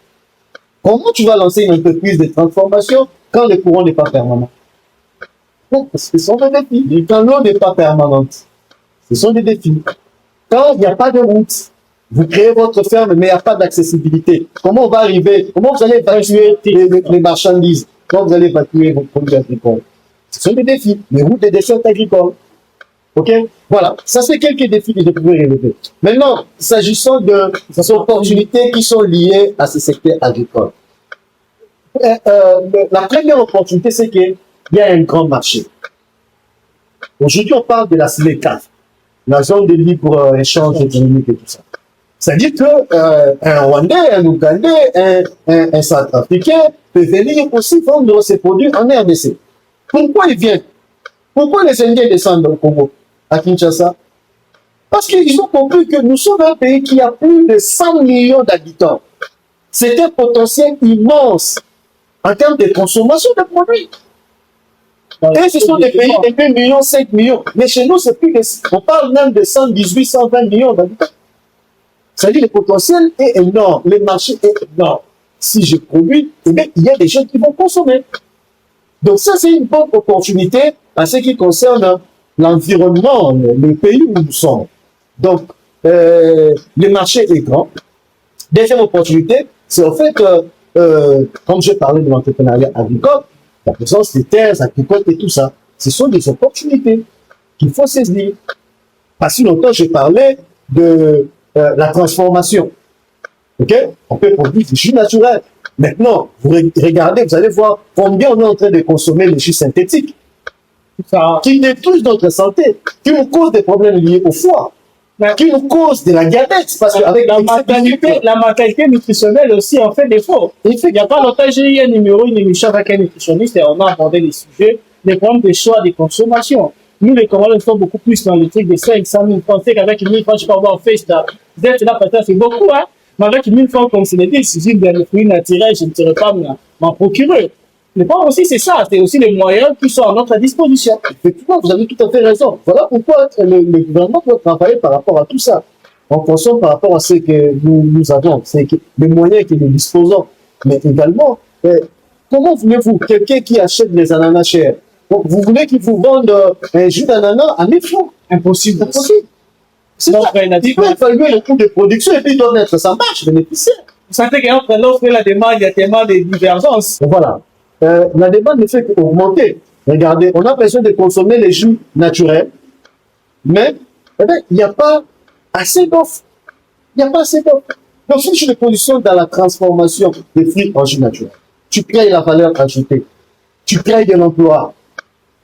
Comment tu vas lancer une entreprise de transformation quand le courant n'est pas permanent? Bon, ce sont des défis. Quand l'eau n'est pas permanente, ce sont des défis. Quand il n'y a pas de route, vous créez votre ferme, mais il n'y a pas d'accessibilité. Comment on va arriver? Comment vous allez évacuer les marchandises? Comment vous allez évacuer vos produits agricoles? Ce sont des défis. Les routes des dessertes agricoles. OK? Voilà. Ça, c'est quelques défis que je pouvais relever. Maintenant, s'agissant de ces opportunités qui sont liées à ce secteur agricole. La première opportunité, c'est qu'il y a un grand marché. Aujourd'hui, on parle de la SLECAF, la zone de libre-échange économique et tout ça. C'est-à-dire qu'un Rwandais, un Ougandais, un Centrafricain peut venir aussi vendre ses produits en RDC. Pourquoi ils viennent? Pourquoi les Indiens descendent au Congo, à Kinshasa? Parce qu'ils ont compris que nous sommes un pays qui a plus de 100 millions d'habitants. C'est un potentiel immense en termes de consommation de produits. Et ce sont des pays de 1 million, 5 millions. Mais chez nous, c'est plus de, on parle même de 118, 120 millions d'habitants. C'est-à-dire que le potentiel est énorme, le marché est énorme. Si je produis, eh bien, il y a des gens qui vont consommer. Donc ça, c'est une bonne opportunité en ce qui concerne l'environnement, le pays où nous sommes. Donc, le marché est grand. Deuxième opportunité, c'est au fait que, comme j'ai parlé de l'entrepreneuriat agricole, la présence des terres agricoles et tout ça, ce sont des opportunités qu'il faut saisir. Pas si longtemps, j'ai parlé de la transformation. OK? On peut produire du jus naturel. Maintenant, vous regardez, vous allez voir combien on est en train de consommer le jus synthétique qui détruisent notre santé, qui nous cause des problèmes liés au foie, qui nous cause de la diabète. Parce qu'avec la mentalité nutritionnelle aussi en fait défaut. Il n'y a pas longtemps, j'ai eu un numéro, une émission avec un nutritionniste et on a abordé les sujets, les problèmes de choix de consommation. Nous, les Congolais, sommes beaucoup plus dans le truc de 500 000 francs. C'est qu'avec 1000 francs, je peux avoir fait ça. Vous êtes là, peut-être, c'est beaucoup, hein. Mais avec 1000 francs, comme c'est dit, si j'ai des fruits naturels, je ne serais pas m'en procurer. Le problème aussi, c'est ça. C'est aussi les moyens qui sont à notre disposition. Effectivement, vous avez tout à fait raison. Voilà pourquoi le gouvernement doit travailler par rapport à tout ça. En fonction par rapport à ce que nous avons, c'est les moyens que nous disposons. Mais également, comment voulez-vous, quelqu'un qui achète les ananas chers, vous voulez qu'il vous vende un jus d'ananas à 1000 francs? Impossible. Impossible. C'est ça. Il faut évaluer le coût de production et puis il doit mettre sa marge bénéficiaire. Vous sentez qu'entre l'offre et la demande, il y a tellement de divergences. Et voilà. La demande ne fait qu'augmenter. Regardez, on a besoin de consommer les jus naturels, mais il n'y a pas assez d'offres. Il n'y a pas assez d'offres. Donc, si je me positionne dans la transformation des fruits en jus naturel, tu crées la valeur ajoutée, tu crées de l'emploi.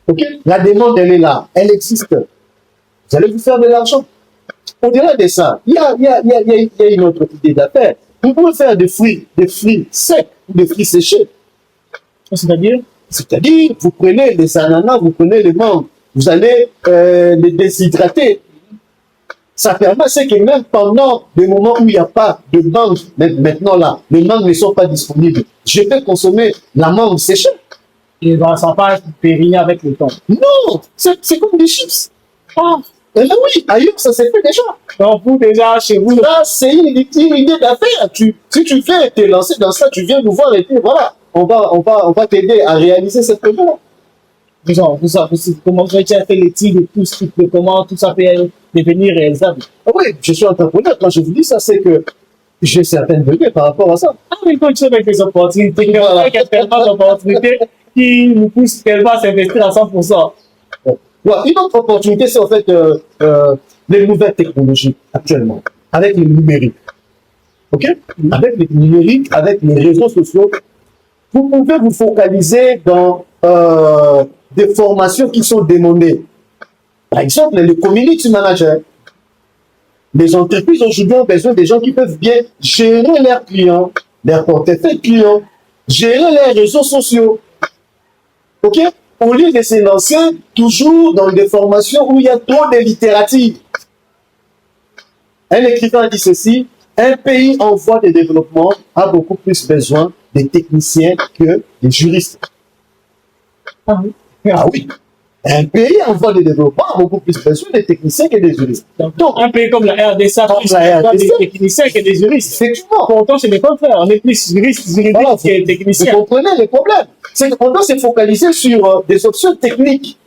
Ok? La demande, elle est là, elle existe. Vous allez vous faire de l'argent. Au-delà de ça, il y a une autre idée d'affaires. Vous pouvez faire des fruits secs ou des fruits séchés. C'est-à-dire, vous prenez les ananas, vous prenez les mangues, vous allez les déshydrater. Ça permet, c'est que même pendant des moments où il n'y a pas de mangue, maintenant là, les mangues ne sont pas disponibles, je peux consommer la mangue séchée. Et ben, ça passe périr avec le temps. Non, c'est comme des chips. Ah, eh ben oui, ailleurs, ça s'est fait déjà. Donc, vous, déjà, chez vous, Là, c'est une idée d'affaires. Si tu veux te lancer dans ça, tu viens nous voir et puis voilà, on va t'aider à réaliser cette projet-là. comment vous avez fait l'étude de tout ce de comment tout ça peut devenir réalisable? Ah oui, je suis entrepreneur. Quand je vous dis ça, c'est que j'ai certaines données par rapport à ça. Ah, mais quand tu avec les opportunités, Voilà. il y a tellement d'opportunités qui nous poussent tellement à s'investir à 100%. Ouais, une autre opportunité, c'est en fait les nouvelles technologies actuellement, avec le numérique. OK? Avec le numérique, avec les réseaux sociaux, vous pouvez vous focaliser dans des formations qui sont demandées. Par exemple, le community manager. Les entreprises aujourd'hui ont besoin des gens qui peuvent bien gérer leurs clients, leur portefeuille clients, gérer leurs réseaux sociaux. OK? Au lieu de se lancer toujours dans des formations où il y a trop de littérature. Un écrivain dit ceci, un pays en voie de développement a beaucoup plus besoin des techniciens que des juristes. Ah oui. Ah oui. Un pays en voie de développement a beaucoup plus besoin des techniciens que des juristes. Donc, un pays comme la RDC a plus besoin des techniciens que des juristes. Effectivement. Pourtant, c'est le contraire. On est plus juriste juridique Voilà, que vous technicien. comprenez le problème. C'est qu'on doit se focaliser sur des options techniques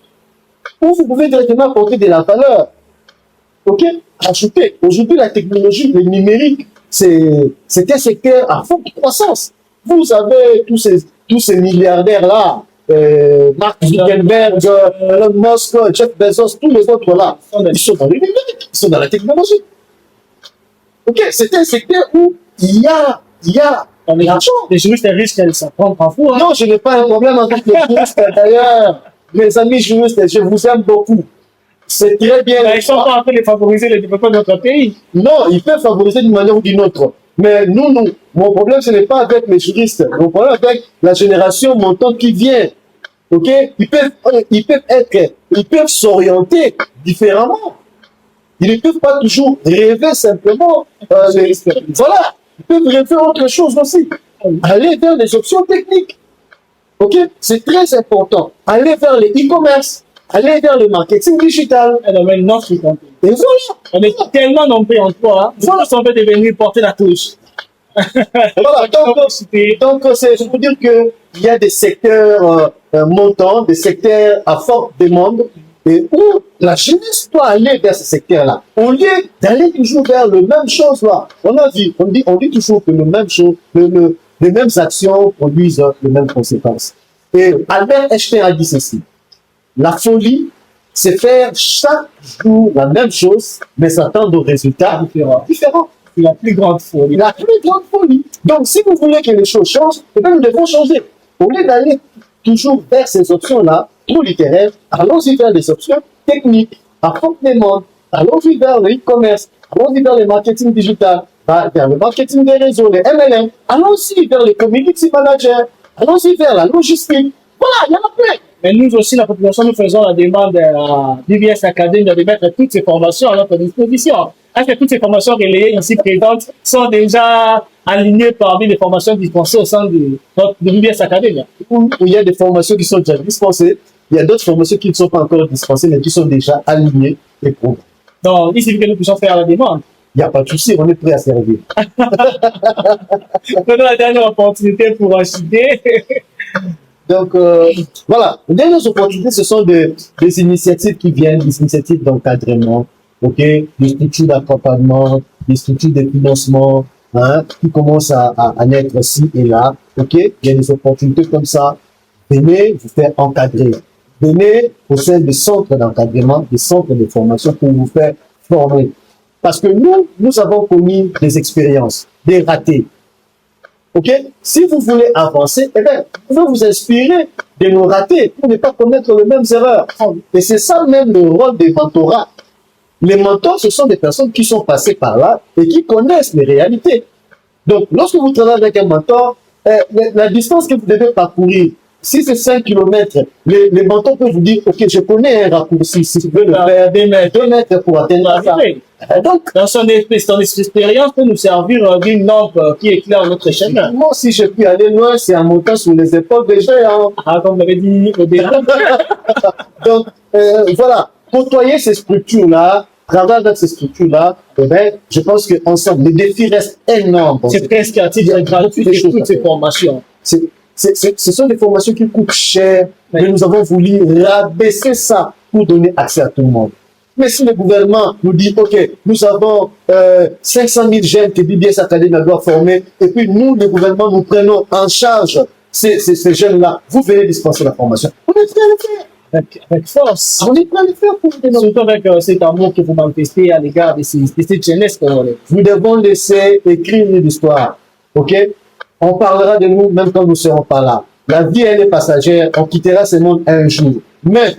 où vous pouvez directement apporter de la valeur. OK? Ajouter. Aujourd'hui, la technologie, le numérique, c'est un secteur à forte croissance. Vous avez tous ces milliardaires-là, Mark Zuckerberg, Elon Musk, Jeff Bezos, tous les autres là, ils sont dans le numérique, ils sont dans la technologie. OK? C'est un secteur où il y a l'argent. Les juristes riches, elles s'en prennent pas fou. Hein. Non, je n'ai pas un problème avec les juristes. D'ailleurs, mes amis juristes, je vous aime beaucoup. C'est très bien. Ils sont pas en train de favoriser le développement de notre pays. Non, ils peuvent favoriser d'une manière ou d'une autre. Mais nous, mon problème, ce n'est pas avec les juristes. Mon problème avec la génération montante qui vient. OK? Ils peuvent s'orienter différemment. Ils ne peuvent pas toujours rêver simplement. Voilà. Ils peuvent rêver autre chose aussi. Aller vers les options techniques. OK? C'est très important. Aller vers les e-commerce. Aller vers le marketing digital. Et voilà. On est tellement nombreux en toi. Hein. Voilà. On peut devenir porter la touche. Voilà. Donc c'est pour dire qu'il y a des secteurs montants, des secteurs à forte demande, et où la jeunesse doit aller vers ce secteur-là. Au lieu d'aller toujours vers le même chose là. On dit toujours que les mêmes actions produisent les mêmes conséquences. Et Albert Einstein a dit ceci. La folie, c'est faire chaque jour la même chose, mais s'attendre aux résultats différents. C'est la plus grande folie. La plus grande folie. Donc, si vous voulez que les choses changent, eh bien, nous devons changer. Au lieu d'aller toujours vers ces options-là, trop littéraires, allons-y vers des options techniques, à forte demande. Allons-y vers le e-commerce, allons-y vers le marketing digital, vers le marketing des réseaux, les MLM, allons-y vers les community managers, allons-y vers la logistique. Voilà, il y en a plein. Mais nous aussi, la population, nous faisons la demande à BBS Academy de mettre toutes ces formations à notre disposition. Est-ce que toutes ces formations relayées ici présentes sont déjà alignées parmi les formations dispensées au sein de BBS Academy? Où il y a des formations qui sont déjà dispensées, il y a d'autres formations qui ne sont pas encore dispensées, mais qui sont déjà alignées et programmées. Donc, il suffit que nous puissions faire la demande. Il n'y a pas de souci, on est prêt à servir. Prenons la dernière opportunité pour acheter. Donc, voilà. Les dernières opportunités, ce sont des initiatives qui viennent, des initiatives d'encadrement, ok, des structures d'accompagnement, des structures de financement, hein, qui commencent à naître ici et là, ok. Il y a des opportunités comme ça. Venez vous faire encadrer. Venez au sein des centres d'encadrement, des centres de formation pour vous faire former. Parce que nous avons commis des expériences, des ratés. OK? Si vous voulez avancer, eh bien, vous pouvez vous inspirer de nos ratés pour ne pas commettre les mêmes erreurs. Et c'est ça même le rôle des mentorats. Les mentors, ce sont des personnes qui sont passées par là et qui connaissent les réalités. Donc, lorsque vous travaillez avec un mentor, la distance que vous devez parcourir, si c'est 5 km, les mentors peuvent vous dire, OK, je connais un raccourci, si vous pouvez le faire 2 mètres pour atteindre ça. Donc, dans son expérience peut nous servir d'une lampe qui éclaire notre chemin. moi, si je puis aller loin, c'est en montant sur les épaules des gens. Ah, comme vous l'avez dit au début. Donc, voilà, côtoyer ces structures-là, travailler avec ces structures-là, eh ben, je pense qu'ensemble, les défis restent énormes. C'est presque un titre gratuit de toutes ces formations. Ce sont des formations qui coûtent cher, mais nous avons voulu rabaisser ça pour donner accès à tout le monde. Mais si le gouvernement nous dit, OK, nous avons 500 000 jeunes que BBS Academy doit former, et puis nous, le gouvernement, nous prenons en charge ces jeunes-là, vous venez dispenser la formation. On est prêt à le faire. Avec force. On est prêt à le faire pour vous. Surtout avec cet amour que vous manifestez à l'égard de cette jeunesse congolaise. Nous devons laisser écrire l'histoire. OK? On parlera de nous même quand nous ne serons pas là. La vie, elle est passagère. On quittera ce monde un jour. Mais,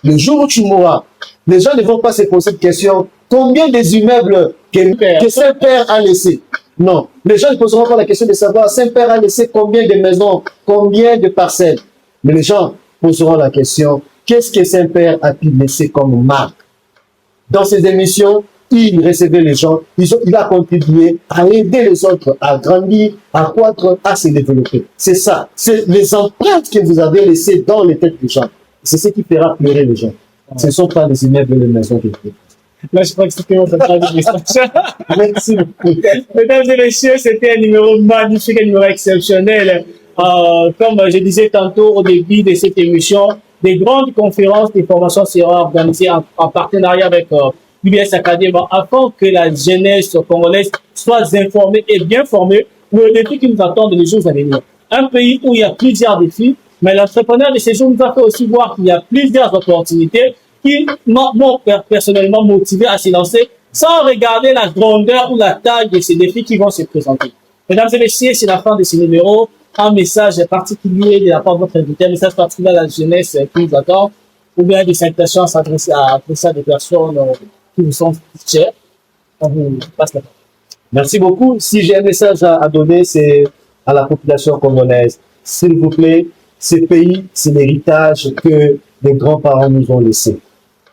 le jour où tu mourras, les gens ne vont pas se poser de question. Combien des immeubles que Saint-Père a laissé? Non. Les gens ne poseront pas la question de savoir Saint-Père a laissé combien de maisons, combien de parcelles. Mais les gens poseront la question, qu'est-ce que Saint-Père a pu laisser comme marque? Dans ces émissions, il recevait les gens, il a contribué à aider les autres à grandir, à croître, à se développer. C'est ça. C'est les empreintes que vous avez laissées dans les têtes des gens. C'est ce qui fera pleurer les gens. Ce ne sont pas les immeubles et les maisons qui font. Là, je crois que c'était votre traduction. Merci beaucoup. Mesdames et messieurs, c'était un numéro magnifique, un numéro exceptionnel. Comme je disais tantôt au début de cette émission, des grandes conférences, des formations seront organisées en partenariat avec BBS Academy afin que la jeunesse congolaise soit informée et bien formée pour les défis qui nous attendent les jours à venir. Un pays où il y a plusieurs défis, mais l'entrepreneur de ces jours nous a fait aussi voir qu'il y a plusieurs opportunités qui m'ont personnellement motivé à se lancer sans regarder la grandeur ou la taille de ces défis qui vont se présenter. Mesdames et messieurs, c'est la fin de ce numéro. Un message particulier de la part de votre invité, un message particulier à la jeunesse qui nous attend, ou bien des salutations à s'adresser à des personnes qui vous sont chères. On vous passe la parole. Merci beaucoup. Si j'ai un message à donner, c'est à la population congolaise. S'il vous plaît, ce pays, c'est l'héritage que les grands-parents nous ont laissé.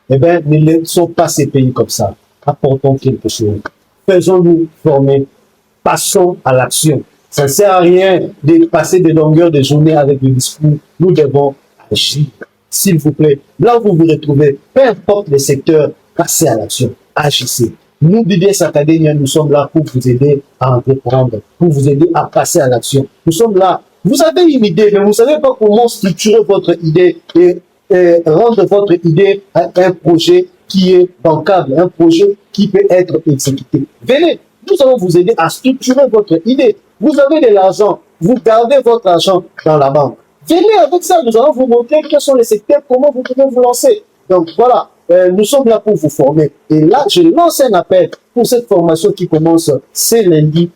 Eh bien, ne laissons pas ces pays comme ça. Apportons quelque chose. Faisons-nous former. Passons à l'action. Ça ne sert à rien de passer des longueurs de journée avec des discours. Nous devons agir. S'il vous plaît, là où vous vous retrouvez, peu importe le secteur, passez à l'action. Agissez. Nous, BBS Academy, nous sommes là pour vous aider à entreprendre, pour vous aider à passer à l'action. Nous sommes là. Vous avez une idée, mais vous ne savez pas comment structurer votre idée et rendre votre idée à un projet qui est bancable, un projet qui peut être exécuté. Venez, nous allons vous aider à structurer votre idée. Vous avez de l'argent, vous gardez votre argent dans la banque. Venez avec ça, nous allons vous montrer quels sont les secteurs, comment vous pouvez vous lancer. Donc voilà, nous sommes là pour vous former. Et là, je lance un appel pour cette formation qui commence ce lundi.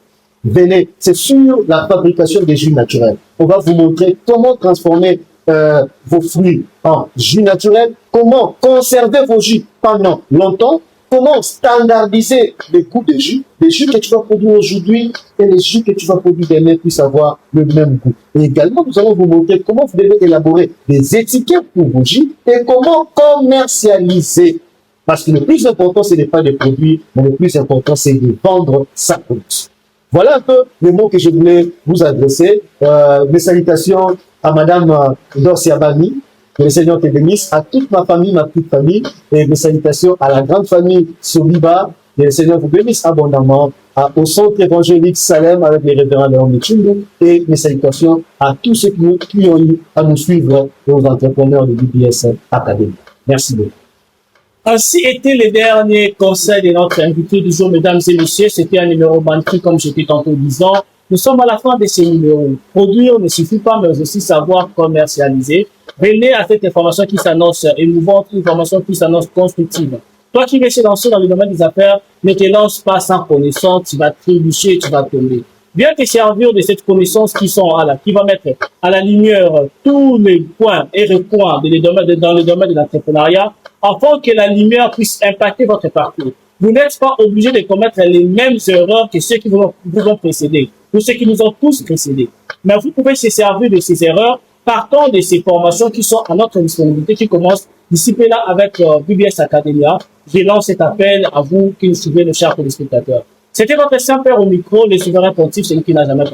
Venez, c'est sur la fabrication des jus naturels. On va vous montrer comment transformer vos fruits en jus naturel, comment conserver vos jus pendant longtemps, comment standardiser les coûts des jus que tu vas produire aujourd'hui et les jus que tu vas produire demain puissent avoir le même goût. Et également, nous allons vous montrer comment vous devez élaborer des étiquettes pour vos jus et comment commercialiser. Parce que le plus important, ce n'est pas de produire, mais le plus important, c'est de vendre sa production. Voilà un peu les mots que je voulais vous adresser. Mes salutations à Madame Dorcia Bani, que le Seigneur te bénisse, à toute ma famille, ma petite famille, et mes salutations à la grande famille Sobiba, que le Seigneur vous bénisse abondamment, au centre évangélique Salem avec les révérends Léon Michungu, et mes salutations à tous ceux qui ont eu à nous suivre et aux entrepreneurs de BBS Academy. Merci beaucoup. Ainsi était le dernier conseil de notre invité du jour, mesdames et messieurs. C'était un numéro magnifique, comme j'étais tantôt disant. Nous sommes à la fin de ces numéros. Produire ne suffit pas, mais aussi savoir commercialiser. Venez à cette information qui s'annonce émouvante, une information qui s'annonce constructive. Toi qui veux se lancer dans le domaine des affaires, ne te lance pas sans connaissance, tu vas trébucher et tu vas tomber. Viens te servir de cette connaissance qui va mettre à la lumière tous les points et recoins dans le domaine de l'entrepreneuriat, afin que la lumière puisse impacter votre parcours. Vous n'êtes pas obligé de commettre les mêmes erreurs que ceux qui vous ont précédés, ou ceux qui nous ont tous précédés. Mais vous pouvez se servir de ces erreurs partant de ces formations qui sont à notre disponibilité, qui commencent Disciples-là avec BBS Academia, je lance cet appel à vous qui nous suivez, nos chers téléspectateurs. C'était votre Saint-Père au micro, le souverain pontife, celui qui n'a jamais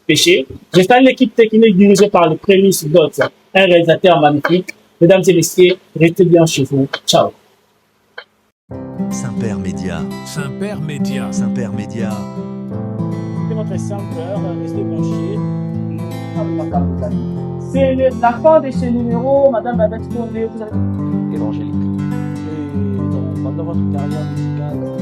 péché. J'installe l'équipe technique dirigée par le prémisse Dot, un réalisateur magnifique. Mesdames et messieurs, restez bien chez vous. Ciao. Saint-Père Média. Saint-Père Média. Saint-Père Média. C'est votre Saint-Père, restez branchés. C'est la fin de ce numéro, Madame Babette Tourné, vous avez évangélique. Et dans votre carrière musicale,